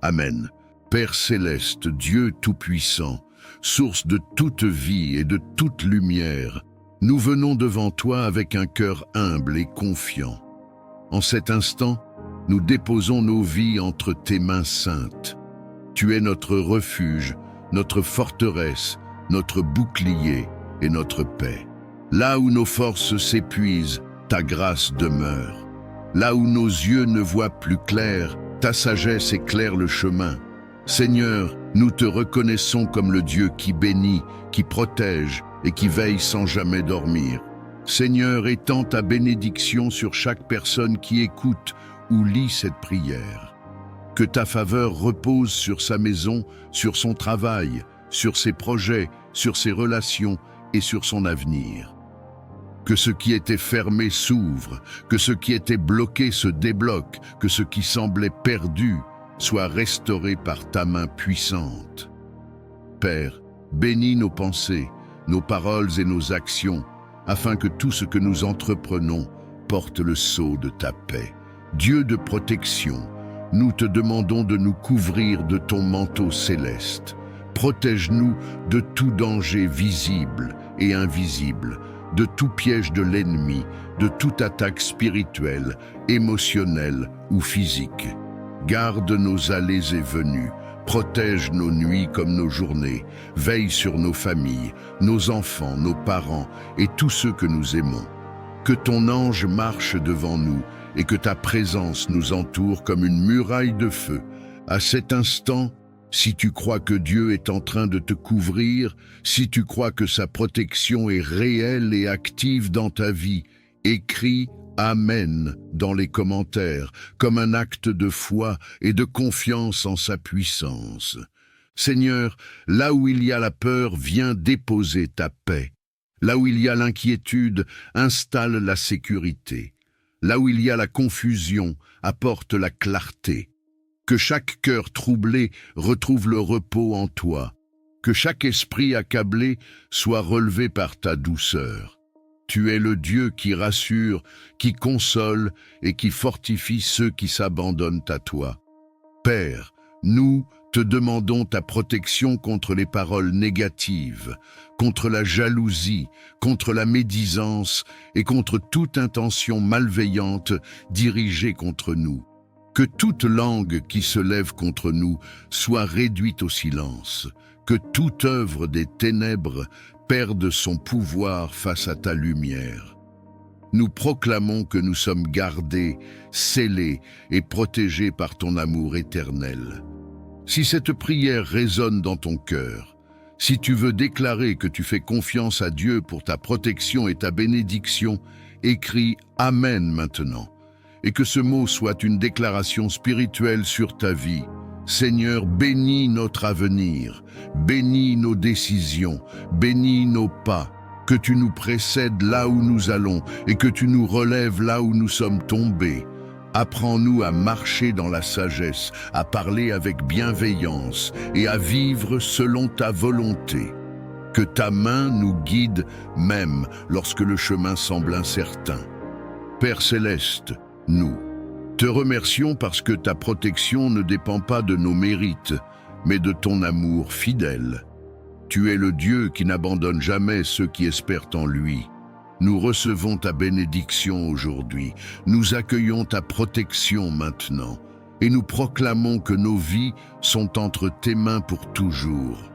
Amen. Père céleste, Dieu tout-puissant, source de toute vie et de toute lumière, nous venons devant toi avec un cœur humble et confiant. En cet instant, nous déposons nos vies entre tes mains saintes. Tu es notre refuge, notre forteresse, notre bouclier et notre paix. Là où nos forces s'épuisent, ta grâce demeure. Là où nos yeux ne voient plus clair, ta sagesse éclaire le chemin. Seigneur, nous te reconnaissons comme le Dieu qui bénit, qui protège et qui veille sans jamais dormir. Seigneur, étends ta bénédiction sur chaque personne qui écoute ou lit cette prière. Que ta faveur repose sur sa maison, sur son travail, sur ses projets, sur ses relations et sur son avenir. Que ce qui était fermé s'ouvre, que ce qui était bloqué se débloque, que ce qui semblait perdu soit restauré par ta main puissante. Père, bénis nos pensées, nos paroles et nos actions, afin que tout ce que nous entreprenons porte le sceau de ta paix. Dieu de protection, nous te demandons de nous couvrir de ton manteau céleste. Protège-nous de tout danger visible et invisible, de tout piège de l'ennemi, de toute attaque spirituelle, émotionnelle ou physique. Garde nos allées et venues, protège nos nuits comme nos journées, veille sur nos familles, nos enfants, nos parents et tous ceux que nous aimons. Que ton ange marche devant nous et que ta présence nous entoure comme une muraille de feu. À cet instant, si tu crois que Dieu est en train de te couvrir, si tu crois que sa protection est réelle et active dans ta vie, écris Amen dans les commentaires, comme un acte de foi et de confiance en sa puissance. Seigneur, là où il y a la peur, viens déposer ta paix. Là où il y a l'inquiétude, installe la sécurité. Là où il y a la confusion, apporte la clarté. Que chaque cœur troublé retrouve le repos en toi. Que chaque esprit accablé soit relevé par ta douceur. Tu es le Dieu qui rassure, qui console et qui fortifie ceux qui s'abandonnent à toi. Père, nous, te demandons ta protection contre les paroles négatives, contre la jalousie, contre la médisance et contre toute intention malveillante dirigée contre nous. Que toute langue qui se lève contre nous soit réduite au silence, que toute œuvre des ténèbres perde son pouvoir face à ta lumière. Nous proclamons que nous sommes gardés, scellés et protégés par ton amour éternel. Si cette prière résonne dans ton cœur, si tu veux déclarer que tu fais confiance à Dieu pour ta protection et ta bénédiction, écris « Amen » maintenant, et que ce mot soit une déclaration spirituelle sur ta vie. Seigneur, bénis notre avenir, bénis nos décisions, bénis nos pas, que tu nous précèdes là où nous allons et que tu nous relèves là où nous sommes tombés. Apprends-nous à marcher dans la sagesse, à parler avec bienveillance et à vivre selon ta volonté. Que ta main nous guide même lorsque le chemin semble incertain. Père céleste, nous te remercions parce que ta protection ne dépend pas de nos mérites, mais de ton amour fidèle. Tu es le Dieu qui n'abandonne jamais ceux qui espèrent en lui. Nous recevons ta bénédiction aujourd'hui, nous accueillons ta protection maintenant, et nous proclamons que nos vies sont entre tes mains pour toujours.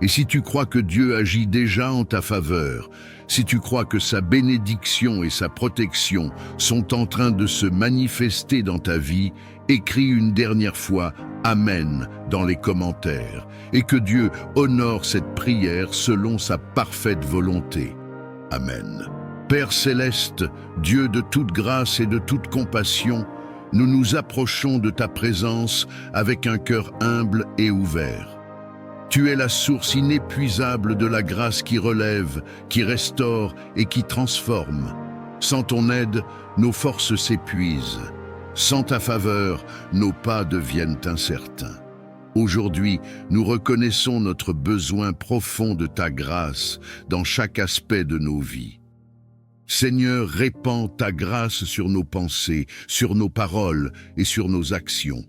Et si tu crois que Dieu agit déjà en ta faveur, si tu crois que sa bénédiction et sa protection sont en train de se manifester dans ta vie, écris une dernière fois « Amen » dans les commentaires, et que Dieu honore cette prière selon sa parfaite volonté. Amen. Père céleste, Dieu de toute grâce et de toute compassion, nous nous approchons de ta présence avec un cœur humble et ouvert. Tu es la source inépuisable de la grâce qui relève, qui restaure et qui transforme. Sans ton aide, nos forces s'épuisent. Sans ta faveur, nos pas deviennent incertains. Aujourd'hui, nous reconnaissons notre besoin profond de ta grâce dans chaque aspect de nos vies. Seigneur, répands ta grâce sur nos pensées, sur nos paroles et sur nos actions.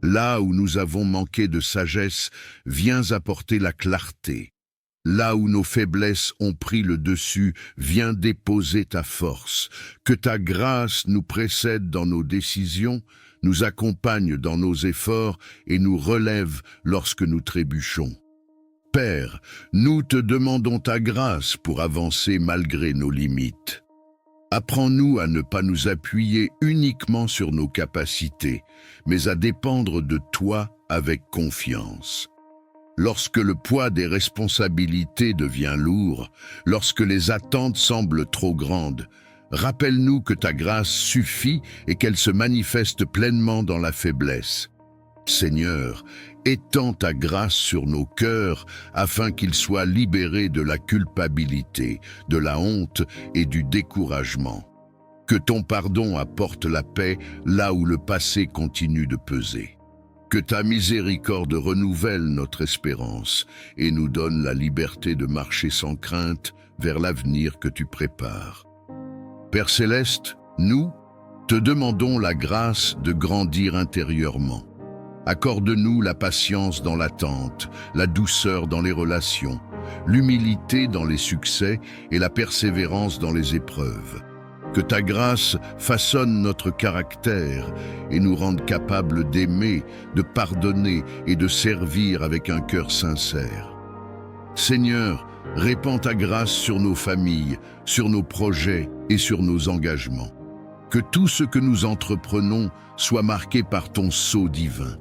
Là où nous avons manqué de sagesse, viens apporter la clarté. Là où nos faiblesses ont pris le dessus, viens déposer ta force. Que ta grâce nous précède dans nos décisions, nous accompagne dans nos efforts et nous relève lorsque nous trébuchons. Père, nous te demandons ta grâce pour avancer malgré nos limites. Apprends-nous à ne pas nous appuyer uniquement sur nos capacités, mais à dépendre de toi avec confiance. Lorsque le poids des responsabilités devient lourd, lorsque les attentes semblent trop grandes, rappelle-nous que ta grâce suffit et qu'elle se manifeste pleinement dans la faiblesse. Seigneur, étends ta grâce sur nos cœurs afin qu'ils soient libérés de la culpabilité, de la honte et du découragement. Que ton pardon apporte la paix là où le passé continue de peser. Que ta miséricorde renouvelle notre espérance et nous donne la liberté de marcher sans crainte vers l'avenir que tu prépares. Père céleste, nous te demandons la grâce de grandir intérieurement. Accorde-nous la patience dans l'attente, la douceur dans les relations, l'humilité dans les succès et la persévérance dans les épreuves. Que ta grâce façonne notre caractère et nous rende capables d'aimer, de pardonner et de servir avec un cœur sincère. Seigneur, répands ta grâce sur nos familles, sur nos projets et sur nos engagements. Que tout ce que nous entreprenons soit marqué par ton sceau divin.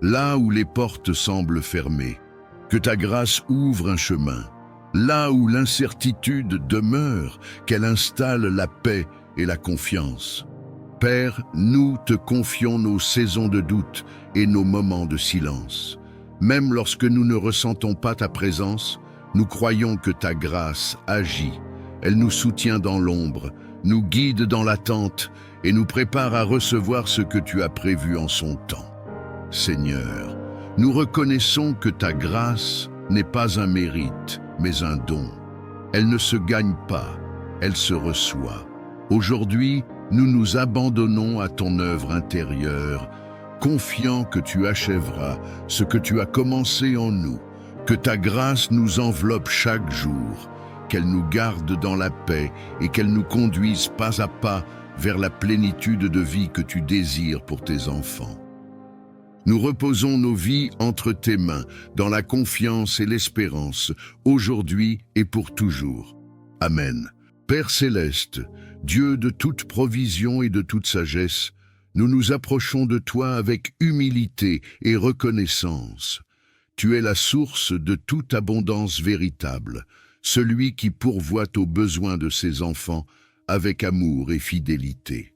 Là où les portes semblent fermées, que ta grâce ouvre un chemin. Là où l'incertitude demeure, qu'elle installe la paix et la confiance. Père, nous te confions nos saisons de doute et nos moments de silence. Même lorsque nous ne ressentons pas ta présence, nous croyons que ta grâce agit. Elle nous soutient dans l'ombre, nous guide dans l'attente et nous prépare à recevoir ce que tu as prévu en son temps. Seigneur, nous reconnaissons que ta grâce n'est pas un mérite, mais un don. Elle ne se gagne pas, elle se reçoit. Aujourd'hui, nous nous abandonnons à ton œuvre intérieure. confiant que tu achèveras ce que tu as commencé en nous, que ta grâce nous enveloppe chaque jour, qu'elle nous garde dans la paix et qu'elle nous conduise pas à pas vers la plénitude de vie que tu désires pour tes enfants. Nous reposons nos vies entre tes mains, dans la confiance et l'espérance, aujourd'hui et pour toujours. Amen. Père céleste, Dieu de toute provision et de toute sagesse, nous nous approchons de toi avec humilité et reconnaissance. Tu es la source de toute abondance véritable, celui qui pourvoit aux besoins de ses enfants avec amour et fidélité.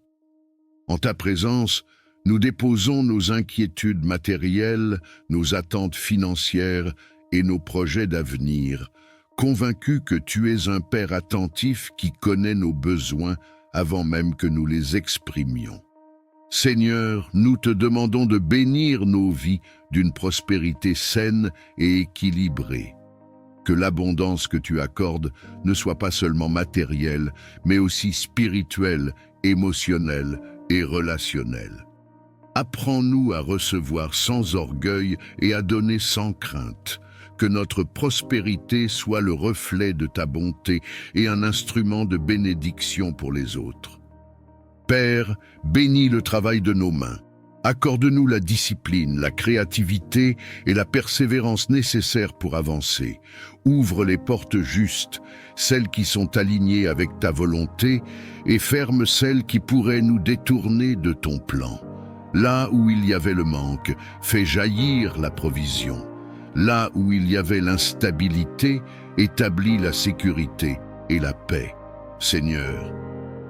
En ta présence, nous déposons nos inquiétudes matérielles, nos attentes financières et nos projets d'avenir, convaincus que tu es un Père attentif qui connaît nos besoins avant même que nous les exprimions. Seigneur, nous te demandons de bénir nos vies d'une prospérité saine et équilibrée. Que l'abondance que tu accordes ne soit pas seulement matérielle, mais aussi spirituelle, émotionnelle et relationnelle. Apprends-nous à recevoir sans orgueil et à donner sans crainte. Que notre prospérité soit le reflet de ta bonté et un instrument de bénédiction pour les autres. Père, bénis le travail de nos mains. Accorde-nous la discipline, la créativité et la persévérance nécessaires pour avancer. Ouvre les portes justes, celles qui sont alignées avec ta volonté, et ferme celles qui pourraient nous détourner de ton plan. Là où il y avait le manque, fais jaillir la provision. Là où il y avait l'instabilité, établis la sécurité et la paix. Seigneur,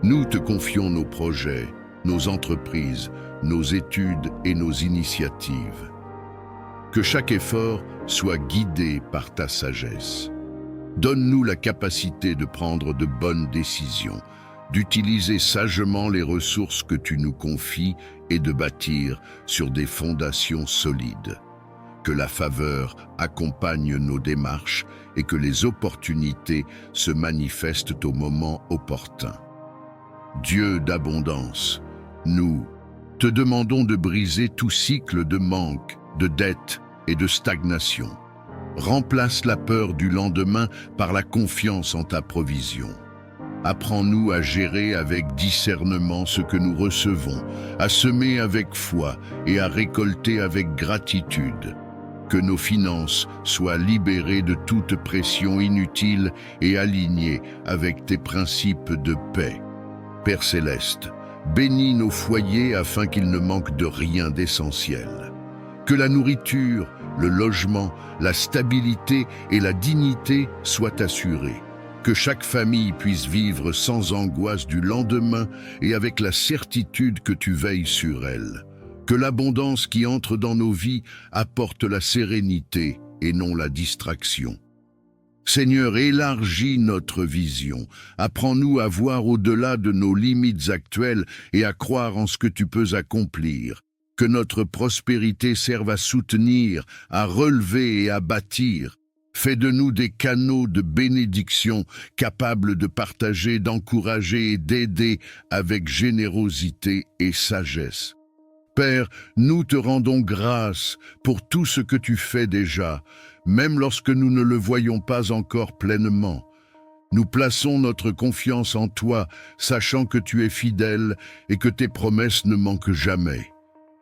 nous te confions nos projets, nos entreprises, nos études et nos initiatives. Que chaque effort soit guidé par ta sagesse. Donne-nous la capacité de prendre de bonnes décisions, d'utiliser sagement les ressources que tu nous confies et de bâtir sur des fondations solides. Que la faveur accompagne nos démarches et que les opportunités se manifestent au moment opportun. Dieu d'abondance, nous te demandons de briser tout cycle de manque, de dette et de stagnation. Remplace la peur du lendemain par la confiance en ta provision. Apprends-nous à gérer avec discernement ce que nous recevons, à semer avec foi et à récolter avec gratitude. Que nos finances soient libérées de toute pression inutile et alignées avec tes principes de paix. Père céleste, bénis nos foyers afin qu'ils ne manquent de rien d'essentiel. Que la nourriture, le logement, la stabilité et la dignité soient assurés. Que chaque famille puisse vivre sans angoisse du lendemain et avec la certitude que tu veilles sur elle. Que l'abondance qui entre dans nos vies apporte la sérénité et non la distraction. Seigneur, élargis notre vision. Apprends-nous à voir au-delà de nos limites actuelles et à croire en ce que tu peux accomplir. Que notre prospérité serve à soutenir, à relever et à bâtir. Fais de nous des canaux de bénédiction capables de partager, d'encourager et d'aider avec générosité et sagesse. Père, nous te rendons grâce pour tout ce que tu fais déjà, même lorsque nous ne le voyons pas encore pleinement. Nous plaçons notre confiance en toi, sachant que tu es fidèle et que tes promesses ne manquent jamais.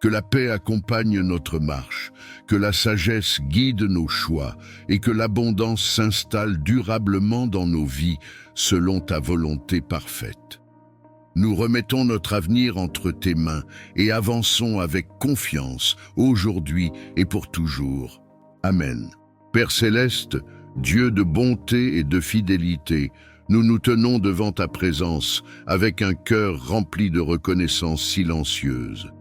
Que la paix accompagne notre marche, que la sagesse guide nos choix et que l'abondance s'installe durablement dans nos vies selon ta volonté parfaite. Nous remettons notre avenir entre tes mains et avançons avec confiance aujourd'hui et pour toujours. Amen. Père céleste, Dieu de bonté et de fidélité, nous nous tenons devant ta présence avec un cœur rempli de reconnaissance silencieuse.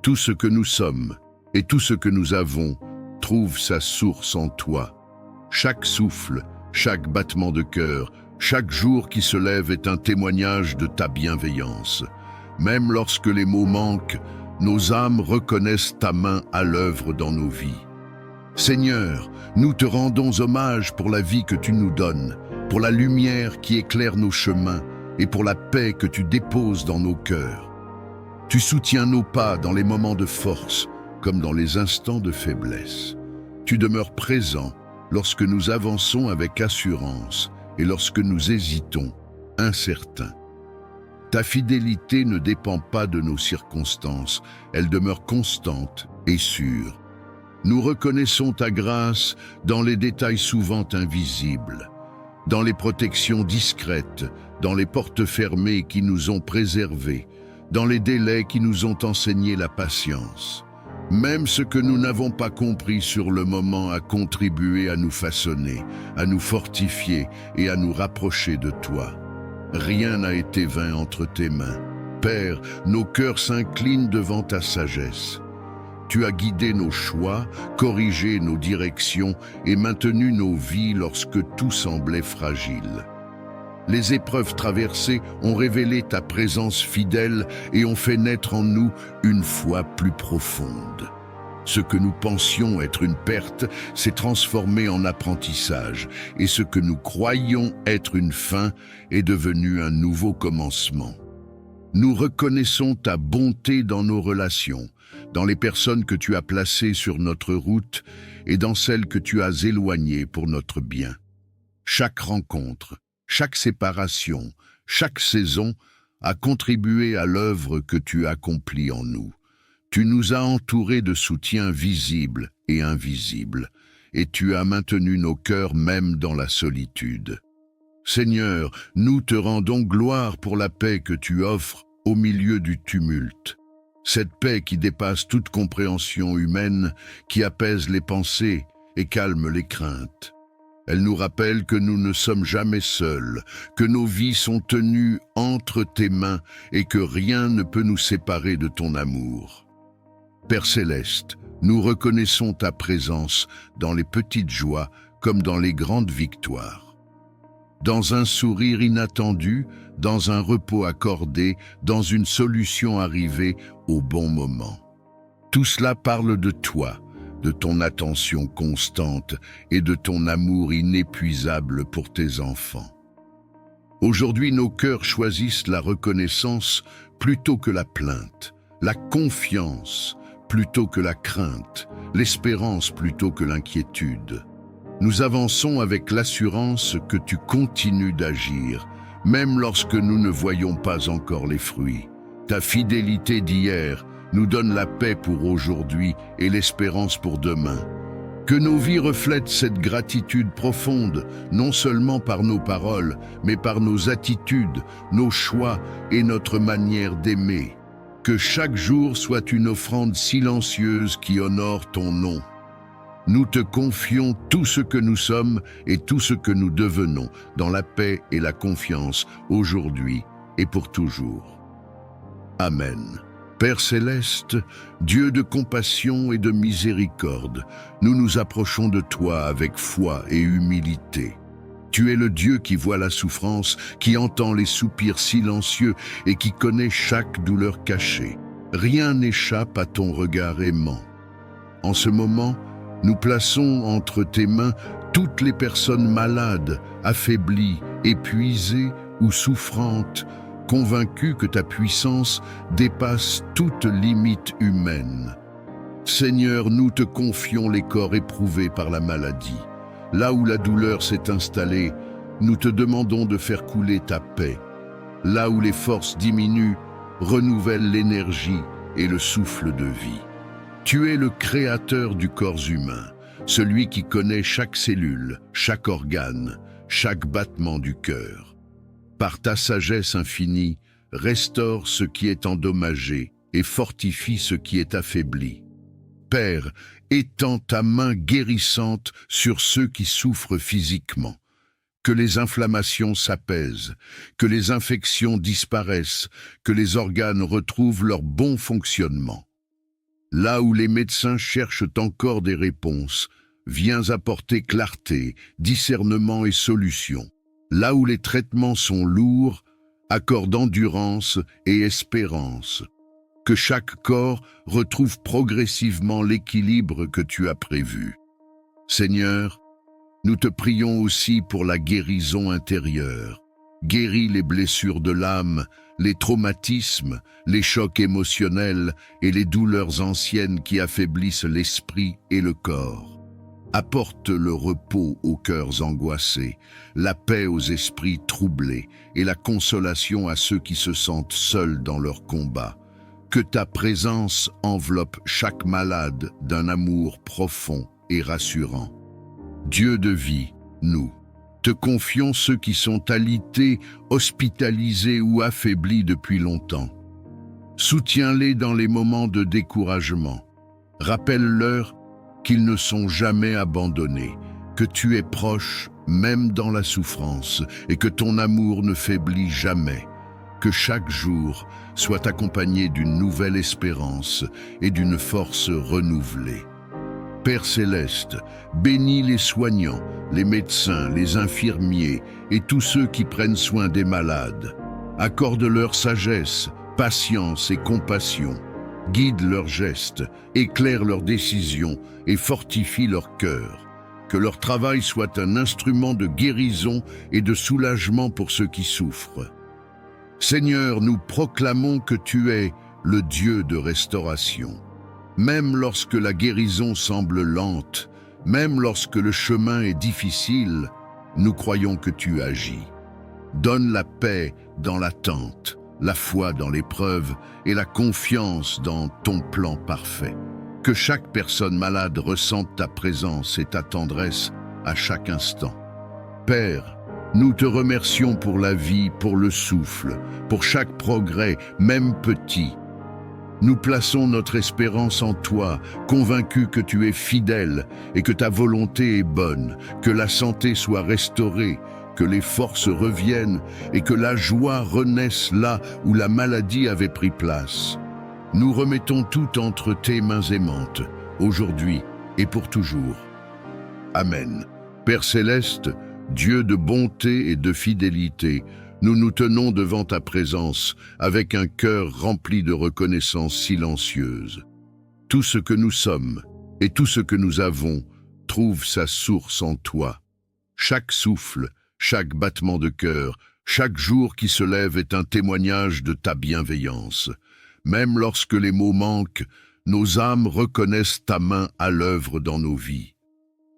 Tout ce que nous sommes et tout ce que nous avons trouve sa source en toi. Chaque souffle, chaque battement de cœur, chaque jour qui se lève est un témoignage de ta bienveillance. Même lorsque les mots manquent, nos âmes reconnaissent ta main à l'œuvre dans nos vies. Seigneur, nous te rendons hommage pour la vie que tu nous donnes, pour la lumière qui éclaire nos chemins et pour la paix que tu déposes dans nos cœurs. Tu soutiens nos pas dans les moments de force comme dans les instants de faiblesse. Tu demeures présent lorsque nous avançons avec assurance et lorsque nous hésitons, incertains. Ta fidélité ne dépend pas de nos circonstances, elle demeure constante et sûre. Nous reconnaissons ta grâce dans les détails souvent invisibles, dans les protections discrètes, dans les portes fermées qui nous ont préservés, dans les délais qui nous ont enseigné la patience. Même ce que nous n'avons pas compris sur le moment a contribué à nous façonner, à nous fortifier et à nous rapprocher de toi. Rien n'a été vain entre tes mains. Père, nos cœurs s'inclinent devant ta sagesse. Tu as guidé nos choix, corrigé nos directions et maintenu nos vies lorsque tout semblait fragile. Les épreuves traversées ont révélé ta présence fidèle et ont fait naître en nous une foi plus profonde. Ce que nous pensions être une perte s'est transformé en apprentissage, et ce que nous croyions être une fin est devenu un nouveau commencement. Nous reconnaissons ta bonté dans nos relations, dans les personnes que tu as placées sur notre route et dans celles que tu as éloignées pour notre bien. Chaque rencontre, chaque séparation, chaque saison a contribué à l'œuvre que tu accomplis en nous. Tu nous as entourés de soutien visible et invisible, et tu as maintenu nos cœurs même dans la solitude. Seigneur, nous te rendons gloire pour la paix que tu offres au milieu du tumulte. Cette paix qui dépasse toute compréhension humaine, qui apaise les pensées et calme les craintes. Elle nous rappelle que nous ne sommes jamais seuls, que nos vies sont tenues entre tes mains et que rien ne peut nous séparer de ton amour. Père céleste, nous reconnaissons ta présence dans les petites joies comme dans les grandes victoires. Dans un sourire inattendu, dans un repos accordé, dans une solution arrivée au bon moment. Tout cela parle de toi, de ton attention constante et de ton amour inépuisable pour tes enfants. Aujourd'hui, nos cœurs choisissent la reconnaissance plutôt que la plainte, la confiance plutôt que la crainte, l'espérance plutôt que l'inquiétude. Nous avançons avec l'assurance que tu continues d'agir, même lorsque nous ne voyons pas encore les fruits. Ta fidélité d'hier nous donne la paix pour aujourd'hui et l'espérance pour demain. Que nos vies reflètent cette gratitude profonde, non seulement par nos paroles, mais par nos attitudes, nos choix et notre manière d'aimer. Que chaque jour soit une offrande silencieuse qui honore ton nom. Nous te confions tout ce que nous sommes et tout ce que nous devenons dans la paix et la confiance aujourd'hui et pour toujours. Amen. Père céleste, Dieu de compassion et de miséricorde, nous nous approchons de toi avec foi et humilité. Tu es le Dieu qui voit la souffrance, qui entend les soupirs silencieux et qui connaît chaque douleur cachée. Rien n'échappe à ton regard aimant. En ce moment, nous plaçons entre tes mains toutes les personnes malades, affaiblies, épuisées ou souffrantes, convaincues que ta puissance dépasse toute limite humaine. Seigneur, nous te confions les corps éprouvés par la maladie. Là où la douleur s'est installée, nous te demandons de faire couler ta paix. Là où les forces diminuent, renouvelle l'énergie et le souffle de vie. Tu es le créateur du corps humain, celui qui connaît chaque cellule, chaque organe, chaque battement du cœur. Par ta sagesse infinie, restaure ce qui est endommagé et fortifie ce qui est affaibli. Père, étends ta main guérissante sur ceux qui souffrent physiquement. Que les inflammations s'apaisent, que les infections disparaissent, que les organes retrouvent leur bon fonctionnement. Là où les médecins cherchent encore des réponses, viens apporter clarté, discernement et solution. Là où les traitements sont lourds, accorde endurance et espérance. Que chaque corps retrouve progressivement l'équilibre que tu as prévu. Seigneur, nous te prions aussi pour la guérison intérieure. Guéris les blessures de l'âme, les traumatismes, les chocs émotionnels et les douleurs anciennes qui affaiblissent l'esprit et le corps. Apporte le repos aux cœurs angoissés, la paix aux esprits troublés et la consolation à ceux qui se sentent seuls dans leur combat. Que ta présence enveloppe chaque malade d'un amour profond et rassurant. Dieu de vie, nous te confions ceux qui sont alités, hospitalisés ou affaiblis depuis longtemps. Soutiens-les dans les moments de découragement. Rappelle-leur qu'ils ne sont jamais abandonnés, que tu es proche même dans la souffrance et que ton amour ne faiblit jamais. Que chaque jour soit accompagné d'une nouvelle espérance et d'une force renouvelée. Père céleste, bénis les soignants, les médecins, les infirmiers et tous ceux qui prennent soin des malades. Accorde-leur sagesse, patience et compassion. Guide leurs gestes, éclaire leurs décisions et fortifie leur cœur. Que leur travail soit un instrument de guérison et de soulagement pour ceux qui souffrent. Seigneur, nous proclamons que tu es le Dieu de restauration. Même lorsque la guérison semble lente, même lorsque le chemin est difficile, nous croyons que tu agis. Donne la paix dans l'attente, la foi dans l'épreuve et la confiance dans ton plan parfait. Que chaque personne malade ressente ta présence et ta tendresse à chaque instant. Père, nous te remercions pour la vie, pour le souffle, pour chaque progrès, même petit. Nous plaçons notre espérance en toi, convaincus que tu es fidèle et que ta volonté est bonne, que la santé soit restaurée, que les forces reviennent et que la joie renaisse là où la maladie avait pris place. Nous remettons tout entre tes mains aimantes, aujourd'hui et pour toujours. Amen. Père céleste, Dieu de bonté et de fidélité, nous nous tenons devant ta présence avec un cœur rempli de reconnaissance silencieuse. Tout ce que nous sommes et tout ce que nous avons trouve sa source en toi. Chaque souffle, chaque battement de cœur, chaque jour qui se lève est un témoignage de ta bienveillance. Même lorsque les mots manquent, nos âmes reconnaissent ta main à l'œuvre dans nos vies.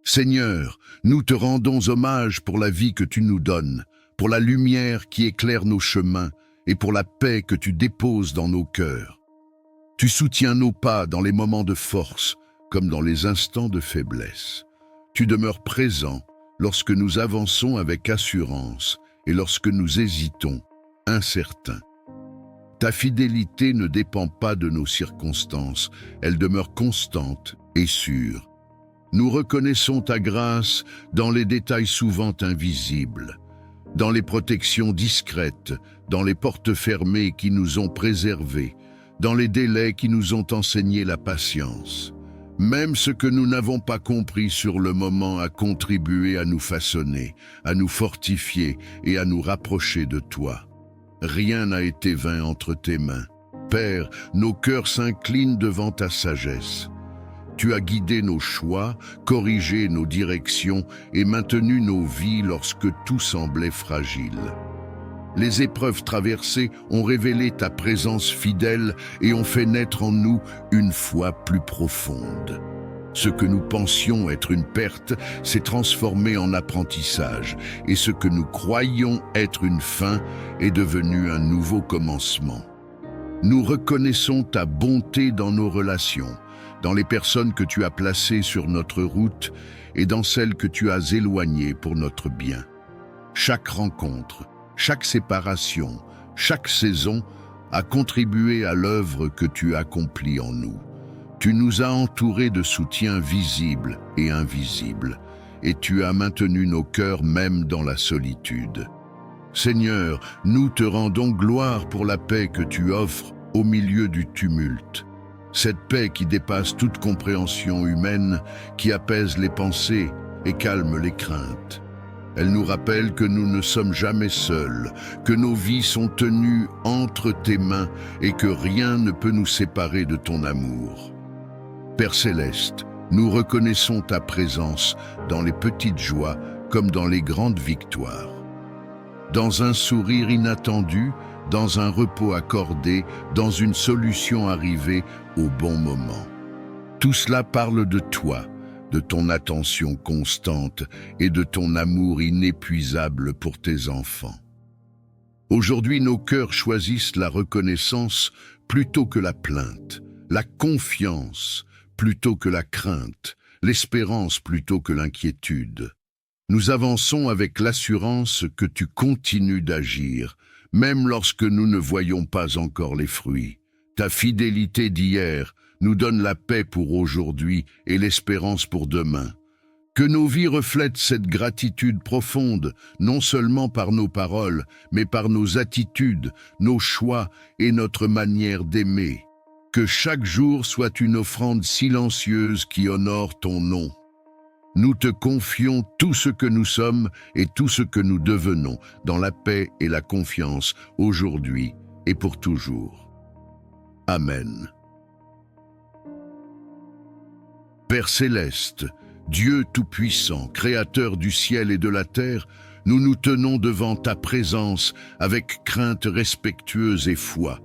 Seigneur, nous te rendons hommage pour la vie que tu nous donnes, pour la lumière qui éclaire nos chemins et pour la paix que tu déposes dans nos cœurs. Tu soutiens nos pas dans les moments de force comme dans les instants de faiblesse. Tu demeures présent lorsque nous avançons avec assurance et lorsque nous hésitons, incertains. Ta fidélité ne dépend pas de nos circonstances, elle demeure constante et sûre. Nous reconnaissons ta grâce dans les détails souvent invisibles, dans les protections discrètes, dans les portes fermées qui nous ont préservés, dans les délais qui nous ont enseigné la patience. Même ce que nous n'avons pas compris sur le moment a contribué à nous façonner, à nous fortifier et à nous rapprocher de toi. Rien n'a été vain entre tes mains. Père, nos cœurs s'inclinent devant ta sagesse. Tu as guidé nos choix, corrigé nos directions et maintenu nos vies lorsque tout semblait fragile. Les épreuves traversées ont révélé ta présence fidèle et ont fait naître en nous une foi plus profonde. Ce que nous pensions être une perte s'est transformé en apprentissage et ce que nous croyions être une fin est devenu un nouveau commencement. Nous reconnaissons ta bonté dans nos relations, dans les personnes que tu as placées sur notre route et dans celles que tu as éloignées pour notre bien. Chaque rencontre, chaque séparation, chaque saison a contribué à l'œuvre que tu accomplis en nous. Tu nous as entourés de soutien visible et invisible, et tu as maintenu nos cœurs même dans la solitude. Seigneur, nous te rendons gloire pour la paix que tu offres au milieu du tumulte. Cette paix qui dépasse toute compréhension humaine, qui apaise les pensées et calme les craintes. Elle nous rappelle que nous ne sommes jamais seuls, que nos vies sont tenues entre tes mains et que rien ne peut nous séparer de ton amour. Père céleste, nous reconnaissons ta présence dans les petites joies comme dans les grandes victoires. Dans un sourire inattendu, dans un repos accordé, dans une solution arrivée au bon moment. Tout cela parle de toi, de ton attention constante et de ton amour inépuisable pour tes enfants. Aujourd'hui, nos cœurs choisissent la reconnaissance plutôt que la plainte, la confiance plutôt que la crainte, l'espérance plutôt que l'inquiétude. Nous avançons avec l'assurance que tu continues d'agir, même lorsque nous ne voyons pas encore les fruits. Ta fidélité d'hier nous donne la paix pour aujourd'hui et l'espérance pour demain. Que nos vies reflètent cette gratitude profonde, non seulement par nos paroles, mais par nos attitudes, nos choix et notre manière d'aimer. Que chaque jour soit une offrande silencieuse qui honore ton nom. Nous te confions tout ce que nous sommes et tout ce que nous devenons, dans la paix et la confiance, aujourd'hui et pour toujours. Amen. Père céleste, Dieu Tout-Puissant, Créateur du ciel et de la terre, nous nous tenons devant ta présence avec crainte respectueuse et foi.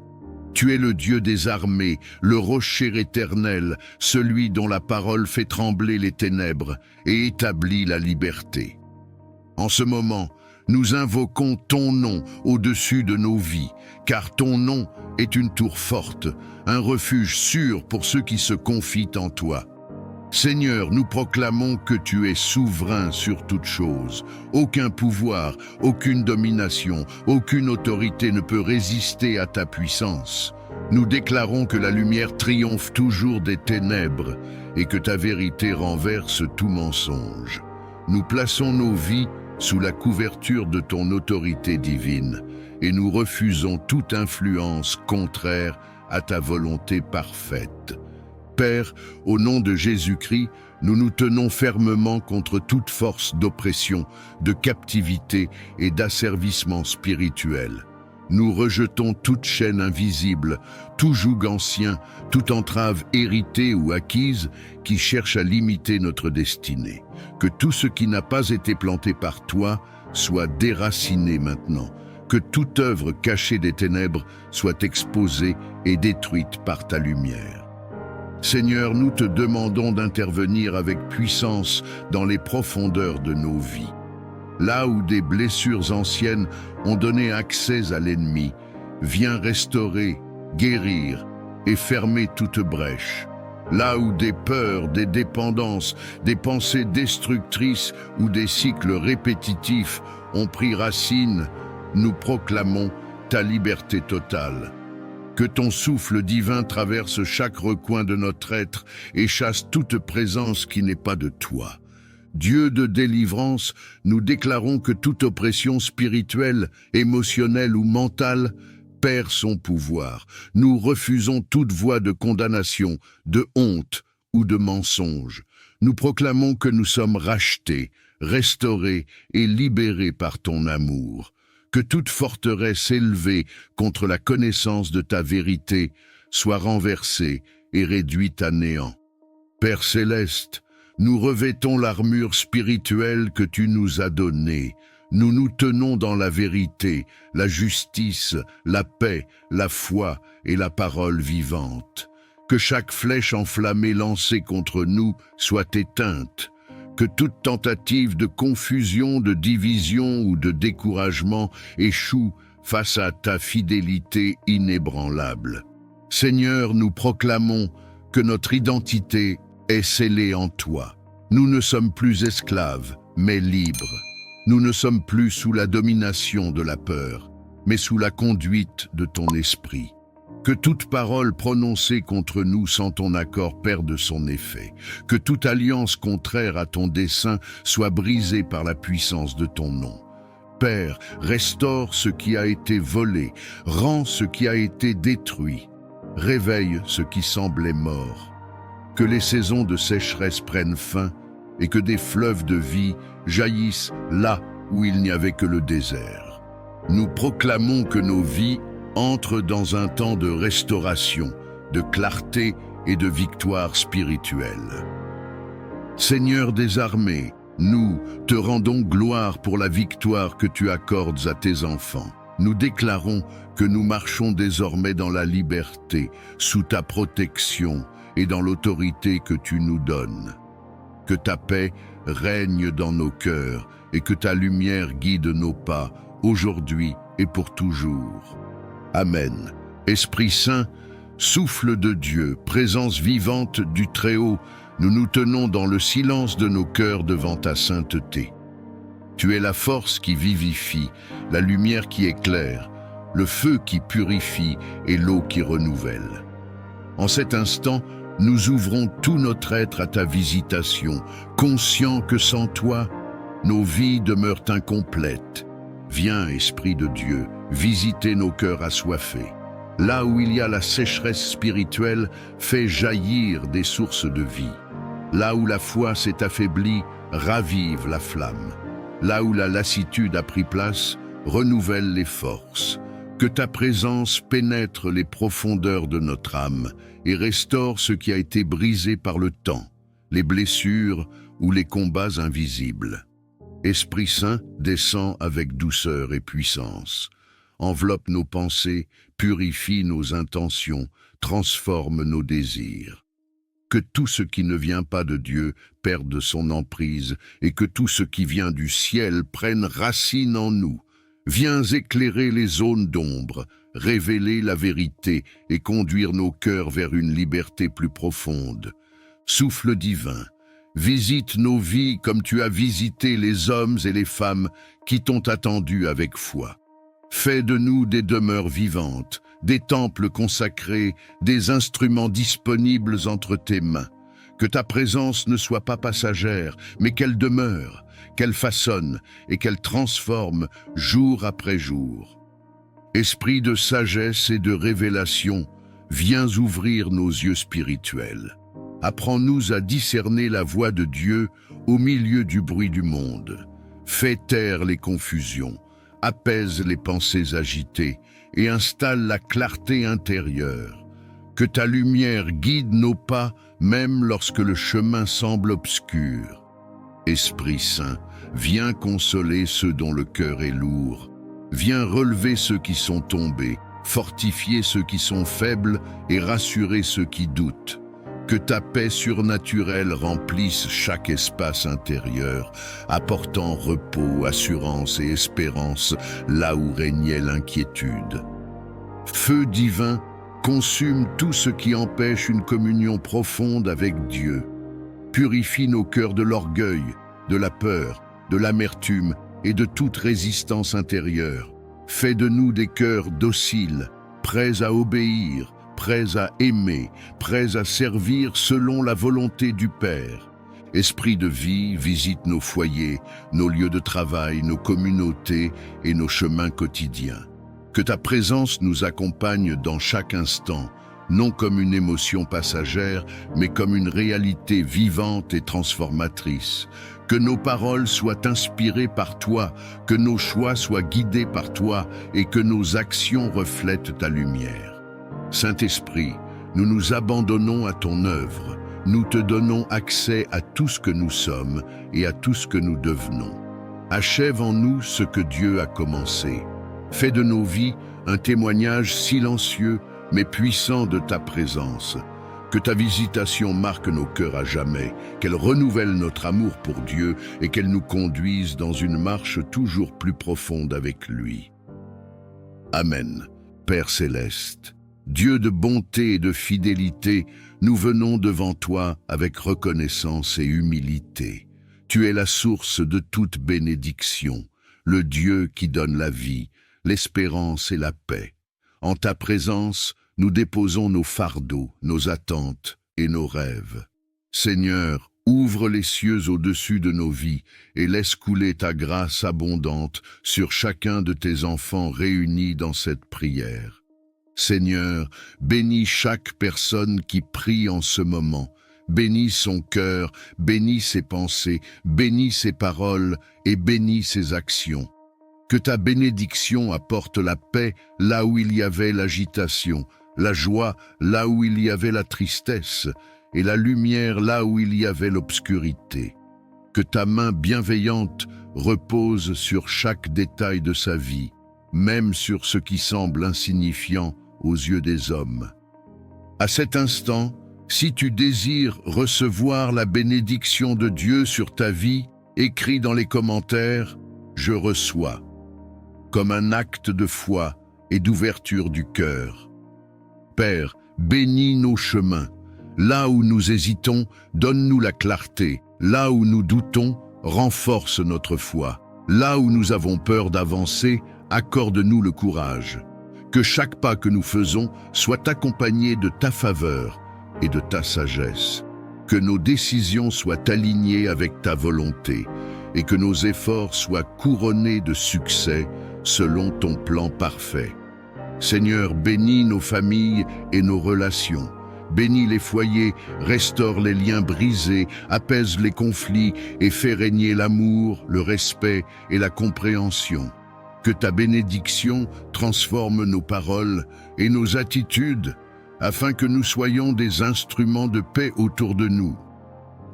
Tu es le Dieu des armées, le rocher éternel, celui dont la parole fait trembler les ténèbres et établit la liberté. En ce moment, nous invoquons ton nom au-dessus de nos vies, car ton nom est une tour forte, un refuge sûr pour ceux qui se confient en toi. Seigneur, nous proclamons que tu es souverain sur toute chose. Aucun pouvoir, aucune domination, aucune autorité ne peut résister à ta puissance. Nous déclarons que la lumière triomphe toujours des ténèbres et que ta vérité renverse tout mensonge. Nous plaçons nos vies sous la couverture de ton autorité divine et nous refusons toute influence contraire à ta volonté parfaite. Père, au nom de Jésus-Christ, nous nous tenons fermement contre toute force d'oppression, de captivité et d'asservissement spirituel. Nous rejetons toute chaîne invisible, tout joug ancien, toute entrave héritée ou acquise qui cherche à limiter notre destinée. Que tout ce qui n'a pas été planté par toi soit déraciné maintenant. Que toute œuvre cachée des ténèbres soit exposée et détruite par ta lumière. Seigneur, nous te demandons d'intervenir avec puissance dans les profondeurs de nos vies. Là où des blessures anciennes ont donné accès à l'ennemi, viens restaurer, guérir et fermer toute brèche. Là où des peurs, des dépendances, des pensées destructrices ou des cycles répétitifs ont pris racine, nous proclamons ta liberté totale. Que ton souffle divin traverse chaque recoin de notre être et chasse toute présence qui n'est pas de toi. Dieu de délivrance, nous déclarons que toute oppression spirituelle, émotionnelle ou mentale perd son pouvoir. Nous refusons toute voie de condamnation, de honte ou de mensonge. Nous proclamons que nous sommes rachetés, restaurés et libérés par ton amour. Que toute forteresse élevée contre la connaissance de ta vérité soit renversée et réduite à néant. Père céleste, nous revêtons l'armure spirituelle que tu nous as donnée. Nous nous tenons dans la vérité, la justice, la paix, la foi et la parole vivante. Que chaque flèche enflammée lancée contre nous soit éteinte. Que toute tentative de confusion, de division ou de découragement échoue face à ta fidélité inébranlable. Seigneur, nous proclamons que notre identité est scellée en toi. Nous ne sommes plus esclaves, mais libres. Nous ne sommes plus sous la domination de la peur, mais sous la conduite de ton esprit. Que toute parole prononcée contre nous sans ton accord perde son effet. Que toute alliance contraire à ton dessein soit brisée par la puissance de ton nom. Père, restaure ce qui a été volé, rends ce qui a été détruit, réveille ce qui semblait mort. Que les saisons de sécheresse prennent fin et que des fleuves de vie jaillissent là où il n'y avait que le désert. Nous proclamons que nos vies entrent dans un temps de restauration, de clarté et de victoire spirituelle. Seigneur des armées, nous te rendons gloire pour la victoire que tu accordes à tes enfants. nous déclarons que nous marchons désormais dans la liberté, sous ta protection et dans l'autorité que tu nous donnes. Que ta paix règne dans nos cœurs et que ta lumière guide nos pas, aujourd'hui et pour toujours. Amen. Esprit Saint, souffle de Dieu, présence vivante du Très-Haut, nous nous tenons dans le silence de nos cœurs devant ta sainteté. Tu es la force qui vivifie, la lumière qui éclaire, le feu qui purifie et l'eau qui renouvelle. En cet instant, nous ouvrons tout notre être à ta visitation, conscients que sans toi, nos vies demeurent incomplètes. Viens, Esprit de Dieu, visiter nos cœurs assoiffés. Là où il y a la sécheresse spirituelle, fais jaillir des sources de vie. Là où la foi s'est affaiblie, ravive la flamme. Là où la lassitude a pris place, renouvelle les forces. Que ta présence pénètre les profondeurs de notre âme et restaure ce qui a été brisé par le temps, les blessures ou les combats invisibles. Esprit Saint, descend avec douceur et puissance. Enveloppe nos pensées, purifie nos intentions, transforme nos désirs. Que tout ce qui ne vient pas de Dieu perde son emprise et que tout ce qui vient du ciel prenne racine en nous. Viens éclairer les zones d'ombre, révéler la vérité et conduire nos cœurs vers une liberté plus profonde. Souffle divin, visite nos vies comme tu as visité les hommes et les femmes qui t'ont attendu avec foi. Fais de nous des demeures vivantes, des temples consacrés, des instruments disponibles entre tes mains. Que ta présence ne soit pas passagère, mais qu'elle demeure, qu'elle façonne et qu'elle transforme jour après jour. Esprit de sagesse et de révélation, viens ouvrir nos yeux spirituels. Apprends-nous à discerner la voix de Dieu au milieu du bruit du monde. Fais taire les confusions, apaise les pensées agitées et installe la clarté intérieure. Que ta lumière guide nos pas, même lorsque le chemin semble obscur. Esprit Saint, viens consoler ceux dont le cœur est lourd. Viens relever ceux qui sont tombés, fortifier ceux qui sont faibles et rassurer ceux qui doutent. Que ta paix surnaturelle remplisse chaque espace intérieur, apportant repos, assurance et espérance là où régnait l'inquiétude. Feu divin, consume tout ce qui empêche une communion profonde avec Dieu. Purifie nos cœurs de l'orgueil, de la peur, de l'amertume et de toute résistance intérieure. Fais de nous des cœurs dociles, prêts à obéir, prêts à aimer, prêts à servir selon la volonté du Père. Esprit de vie, visite nos foyers, nos lieux de travail, nos communautés et nos chemins quotidiens. Que ta présence nous accompagne dans chaque instant, non comme une émotion passagère, mais comme une réalité vivante et transformatrice. Que nos paroles soient inspirées par toi, que nos choix soient guidés par toi et que nos actions reflètent ta lumière. Saint-Esprit, nous nous abandonnons à ton œuvre, nous te donnons accès à tout ce que nous sommes et à tout ce que nous devenons. Achève en nous ce que Dieu a commencé. Fais de nos vies un témoignage silencieux mais puissant de ta présence. Que ta visitation marque nos cœurs à jamais, qu'elle renouvelle notre amour pour Dieu et qu'elle nous conduise dans une marche toujours plus profonde avec lui. Amen. Père céleste, Dieu de bonté et de fidélité, nous venons devant toi avec reconnaissance et humilité. Tu es la source de toute bénédiction, le Dieu qui donne la vie, l'espérance et la paix. En ta présence, nous déposons nos fardeaux, nos attentes et nos rêves. Seigneur, ouvre les cieux au-dessus de nos vies et laisse couler ta grâce abondante sur chacun de tes enfants réunis dans cette prière. Seigneur, bénis chaque personne qui prie en ce moment. Bénis son cœur, bénis ses pensées, bénis ses paroles et bénis ses actions. Que ta bénédiction apporte la paix là où il y avait l'agitation, la joie là où il y avait la tristesse et la lumière là où il y avait l'obscurité. Que ta main bienveillante repose sur chaque détail de sa vie. même sur ce qui semble insignifiant aux yeux des hommes. À cet instant, si tu désires recevoir la bénédiction de Dieu sur ta vie, écris dans les commentaires « Je reçois » comme un acte de foi et d'ouverture du cœur. Père, bénis nos chemins. Là où nous hésitons, donne-nous la clarté. Là où nous doutons, renforce notre foi. Là où nous avons peur d'avancer, accorde-nous le courage. Que chaque pas que nous faisons soit accompagné de ta faveur et de ta sagesse. Que nos décisions soient alignées avec ta volonté et que nos efforts soient couronnés de succès selon ton plan parfait. Seigneur, bénis nos familles et nos relations. Bénis les foyers, restaure les liens brisés, apaise les conflits et fais régner l'amour, le respect et la compréhension. Que ta bénédiction transforme nos paroles et nos attitudes afin que nous soyons des instruments de paix autour de nous.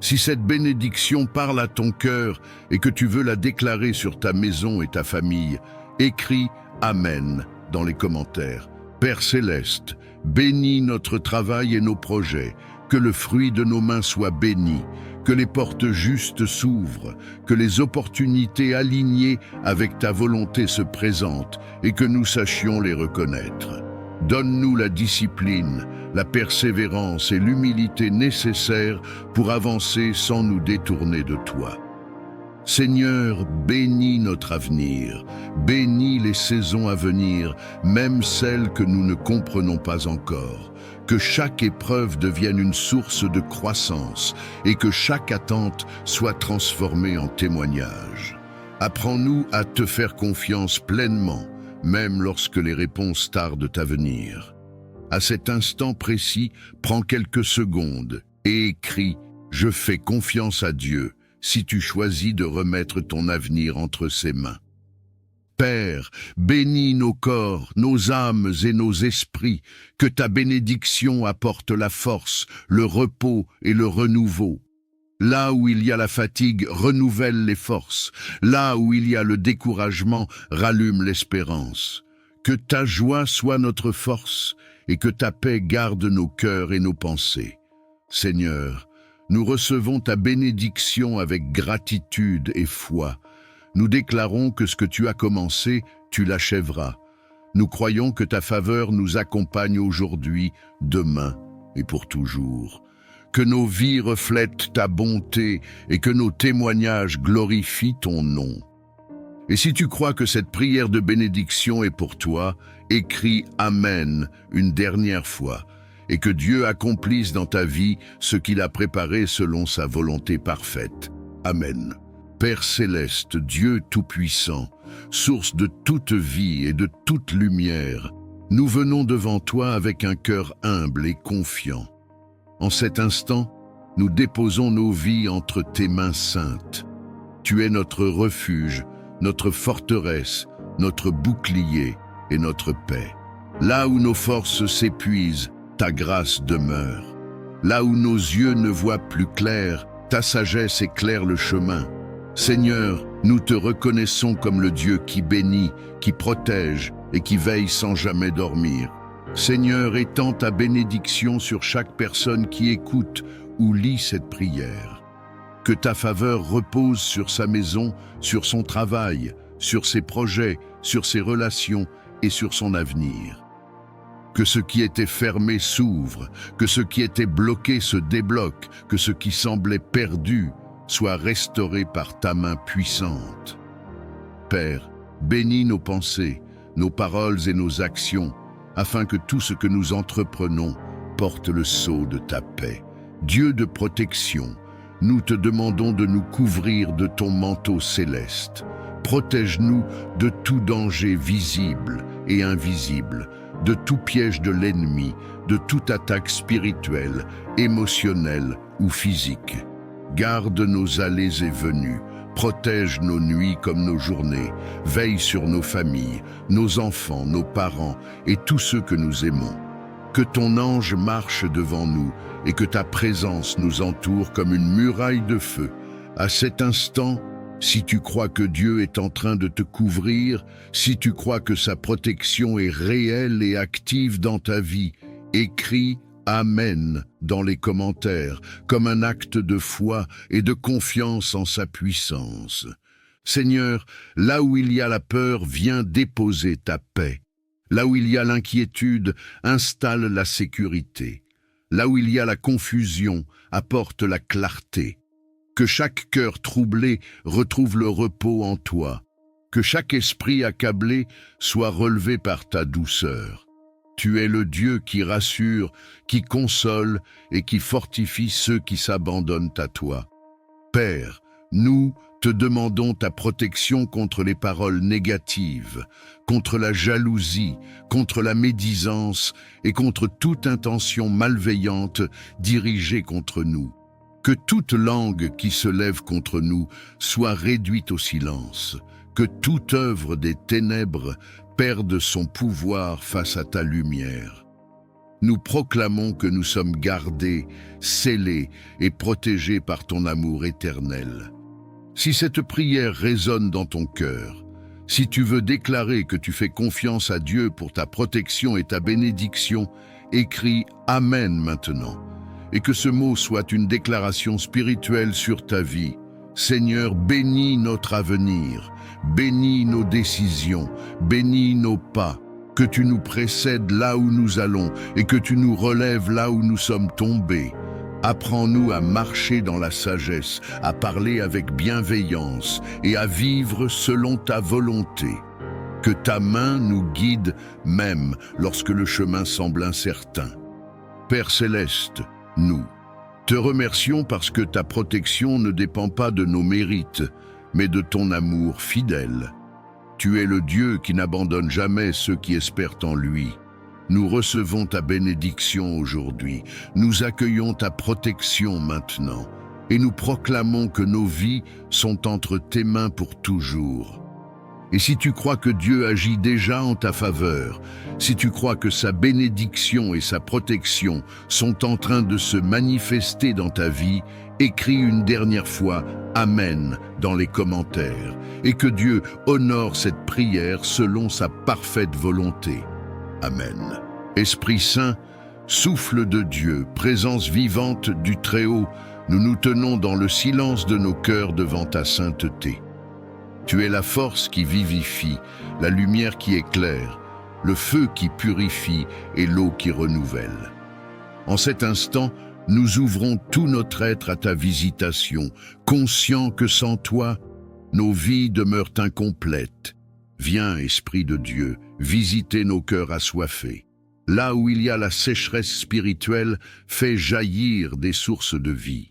Si cette bénédiction parle à ton cœur et que tu veux la déclarer sur ta maison et ta famille, écris « Amen » dans les commentaires. Père céleste, bénis notre travail et nos projets, que le fruit de nos mains soit béni, que les portes justes s'ouvrent, que les opportunités alignées avec ta volonté se présentent et que nous sachions les reconnaître. Donne-nous la discipline, la persévérance et l'humilité nécessaires pour avancer sans nous détourner de toi. Seigneur, bénis notre avenir, bénis les saisons à venir, même celles que nous ne comprenons pas encore. Que chaque épreuve devienne une source de croissance et que chaque attente soit transformée en témoignage. Apprends-nous à te faire confiance pleinement, même lorsque les réponses tardent à venir. À cet instant précis, prends quelques secondes et écris « Je fais confiance à Dieu » si tu choisis de remettre ton avenir entre ses mains. Père, bénis nos corps, nos âmes et nos esprits, que ta bénédiction apporte la force, le repos et le renouveau. Là où il y a la fatigue, renouvelle les forces. Là où il y a le découragement, rallume l'espérance. Que ta joie soit notre force et que ta paix garde nos cœurs et nos pensées. Seigneur, nous recevons ta bénédiction avec gratitude et foi. Nous déclarons que ce que tu as commencé, tu l'achèveras. Nous croyons que ta faveur nous accompagne aujourd'hui, demain et pour toujours. Que nos vies reflètent ta bonté et que nos témoignages glorifient ton nom. Et si tu crois que cette prière de bénédiction est pour toi, écris « Amen » une dernière fois. Et que Dieu accomplisse dans ta vie ce qu'il a préparé selon sa volonté parfaite. Amen. Père céleste, Dieu tout-puissant, source de toute vie et de toute lumière, nous venons devant toi avec un cœur humble et confiant. En cet instant, nous déposons nos vies entre tes mains saintes. Tu es notre refuge, notre forteresse, notre bouclier et notre paix. Là où nos forces s'épuisent, ta grâce demeure. Là où nos yeux ne voient plus clair, ta sagesse éclaire le chemin. Seigneur, nous te reconnaissons comme le Dieu qui bénit, qui protège et qui veille sans jamais dormir. Seigneur, étends ta bénédiction sur chaque personne qui écoute ou lit cette prière. Que ta faveur repose sur sa maison, sur son travail, sur ses projets, sur ses relations et sur son avenir. Que ce qui était fermé s'ouvre, que ce qui était bloqué se débloque, que ce qui semblait perdu soit restauré par ta main puissante. Père, bénis nos pensées, nos paroles et nos actions, afin que tout ce que nous entreprenons porte le sceau de ta paix. Dieu de protection, nous te demandons de nous couvrir de ton manteau céleste. Protège-nous de tout danger visible et invisible, de tout piège de l'ennemi, de toute attaque spirituelle, émotionnelle ou physique. Garde nos allées et venues, protège nos nuits comme nos journées, veille sur nos familles, nos enfants, nos parents et tous ceux que nous aimons. Que ton ange marche devant nous et que ta présence nous entoure comme une muraille de feu. À cet instant, Si tu crois que Dieu est en train de te couvrir, si tu crois que sa protection est réelle et active dans ta vie, écris Amen dans les commentaires, comme un acte de foi et de confiance en sa puissance. Seigneur, là où il y a la peur, viens déposer ta paix. Là où il y a l'inquiétude, installe la sécurité. Là où il y a la confusion, apporte la clarté. Que chaque cœur troublé retrouve le repos en toi. Que chaque esprit accablé soit relevé par ta douceur. Tu es le Dieu qui rassure, qui console et qui fortifie ceux qui s'abandonnent à toi. Père, nous te demandons ta protection contre les paroles négatives, contre la jalousie, contre la médisance et contre toute intention malveillante dirigée contre nous. Que toute langue qui se lève contre nous soit réduite au silence, que toute œuvre des ténèbres perde son pouvoir face à ta lumière. Nous proclamons que nous sommes gardés, scellés et protégés par ton amour éternel. Si cette prière résonne dans ton cœur, si tu veux déclarer que tu fais confiance à Dieu pour ta protection et ta bénédiction, écris Amen maintenant. Et que ce mot soit une déclaration spirituelle sur ta vie. Seigneur, bénis notre avenir, bénis nos décisions, bénis nos pas, que tu nous précèdes là où nous allons et que tu nous relèves là où nous sommes tombés. Apprends-nous à marcher dans la sagesse, à parler avec bienveillance et à vivre selon ta volonté. Que ta main nous guide même lorsque le chemin semble incertain. Père céleste, nous te remercions parce que ta protection ne dépend pas de nos mérites, mais de ton amour fidèle. Tu es le Dieu qui n'abandonne jamais ceux qui espèrent en lui. Nous recevons ta bénédiction aujourd'hui, nous accueillons ta protection maintenant, et nous proclamons que nos vies sont entre tes mains pour toujours. Et si tu crois que Dieu agit déjà en ta faveur, si tu crois que sa bénédiction et sa protection sont en train de se manifester dans ta vie, écris une dernière fois « Amen » dans les commentaires, et que Dieu honore cette prière selon sa parfaite volonté. Amen. Esprit Saint, souffle de Dieu, présence vivante du Très-Haut, nous nous tenons dans le silence de nos cœurs devant ta sainteté. Tu es la force qui vivifie, la lumière qui éclaire, le feu qui purifie et l'eau qui renouvelle. En cet instant, nous ouvrons tout notre être à ta visitation, conscients que sans toi, nos vies demeurent incomplètes. Viens, Esprit de Dieu, visiter nos cœurs assoiffés. Là où il y a la sécheresse spirituelle, fais jaillir des sources de vie.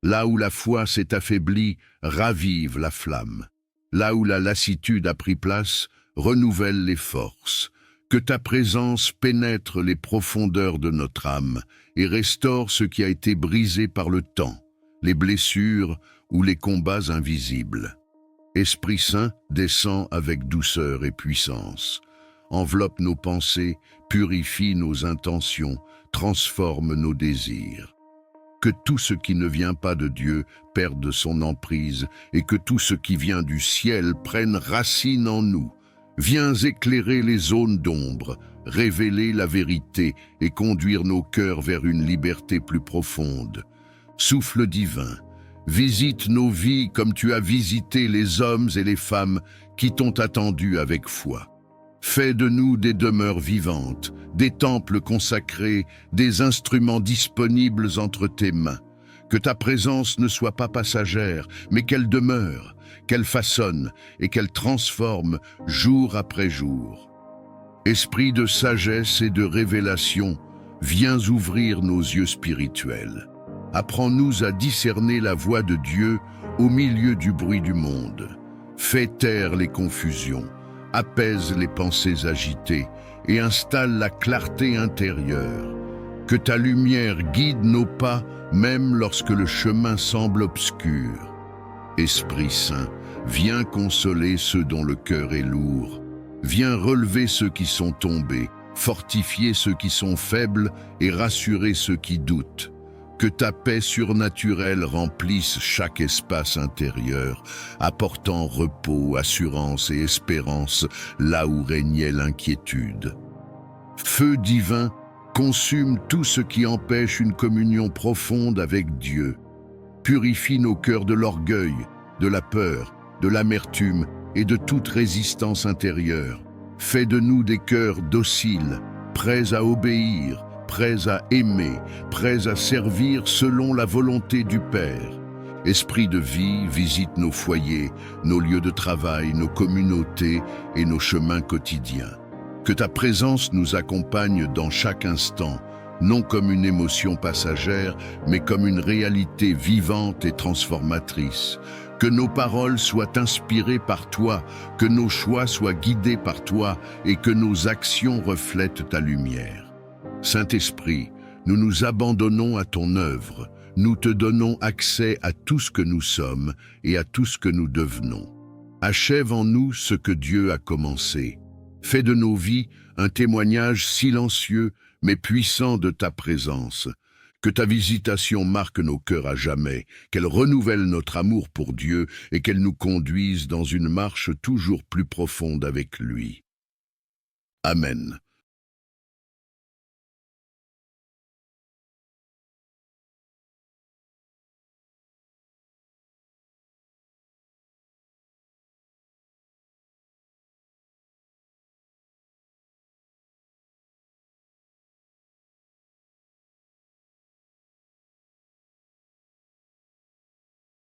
Là où la foi s'est affaiblie, ravive la flamme. Là où la lassitude a pris place, renouvelle les forces. Que ta présence pénètre les profondeurs de notre âme et restaure ce qui a été brisé par le temps, les blessures ou les combats invisibles. Esprit Saint, descend avec douceur et puissance. Enveloppe nos pensées, purifie nos intentions, transforme nos désirs. Que tout ce qui ne vient pas de Dieu perde son emprise et que tout ce qui vient du ciel prenne racine en nous. Viens éclairer les zones d'ombre, révéler la vérité et conduire nos cœurs vers une liberté plus profonde. Souffle divin, visite nos vies comme tu as visité les hommes et les femmes qui t'ont attendu avec foi. Fais de nous des demeures vivantes, des temples consacrés, des instruments disponibles entre tes mains. Que ta présence ne soit pas passagère, mais qu'elle demeure, qu'elle façonne et qu'elle transforme jour après jour. Esprit de sagesse et de révélation, viens ouvrir nos yeux spirituels. Apprends-nous à discerner la voix de Dieu au milieu du bruit du monde. Fais taire les confusions, apaise les pensées agitées et installe la clarté intérieure. Que ta lumière guide nos pas même lorsque le chemin semble obscur. Esprit Saint, viens consoler ceux dont le cœur est lourd. Viens relever ceux qui sont tombés, fortifier ceux qui sont faibles et rassurer ceux qui doutent. Que ta paix surnaturelle remplisse chaque espace intérieur, apportant repos, assurance et espérance là où régnait l'inquiétude. Feu divin, consume tout ce qui empêche une communion profonde avec Dieu. Purifie nos cœurs de l'orgueil, de la peur, de l'amertume et de toute résistance intérieure. Fais de nous des cœurs dociles, prêts à obéir, prêts à aimer, prêts à servir selon la volonté du Père. Esprit de vie, visite nos foyers, nos lieux de travail, nos communautés et nos chemins quotidiens. Que ta présence nous accompagne dans chaque instant, non comme une émotion passagère, mais comme une réalité vivante et transformatrice. Que nos paroles soient inspirées par toi, que nos choix soient guidés par toi et que nos actions reflètent ta lumière. Saint-Esprit, nous nous abandonnons à ton œuvre, nous te donnons accès à tout ce que nous sommes et à tout ce que nous devenons. Achève en nous ce que Dieu a commencé. Fais de nos vies un témoignage silencieux mais puissant de ta présence. Que ta visitation marque nos cœurs à jamais, qu'elle renouvelle notre amour pour Dieu et qu'elle nous conduise dans une marche toujours plus profonde avec lui. Amen.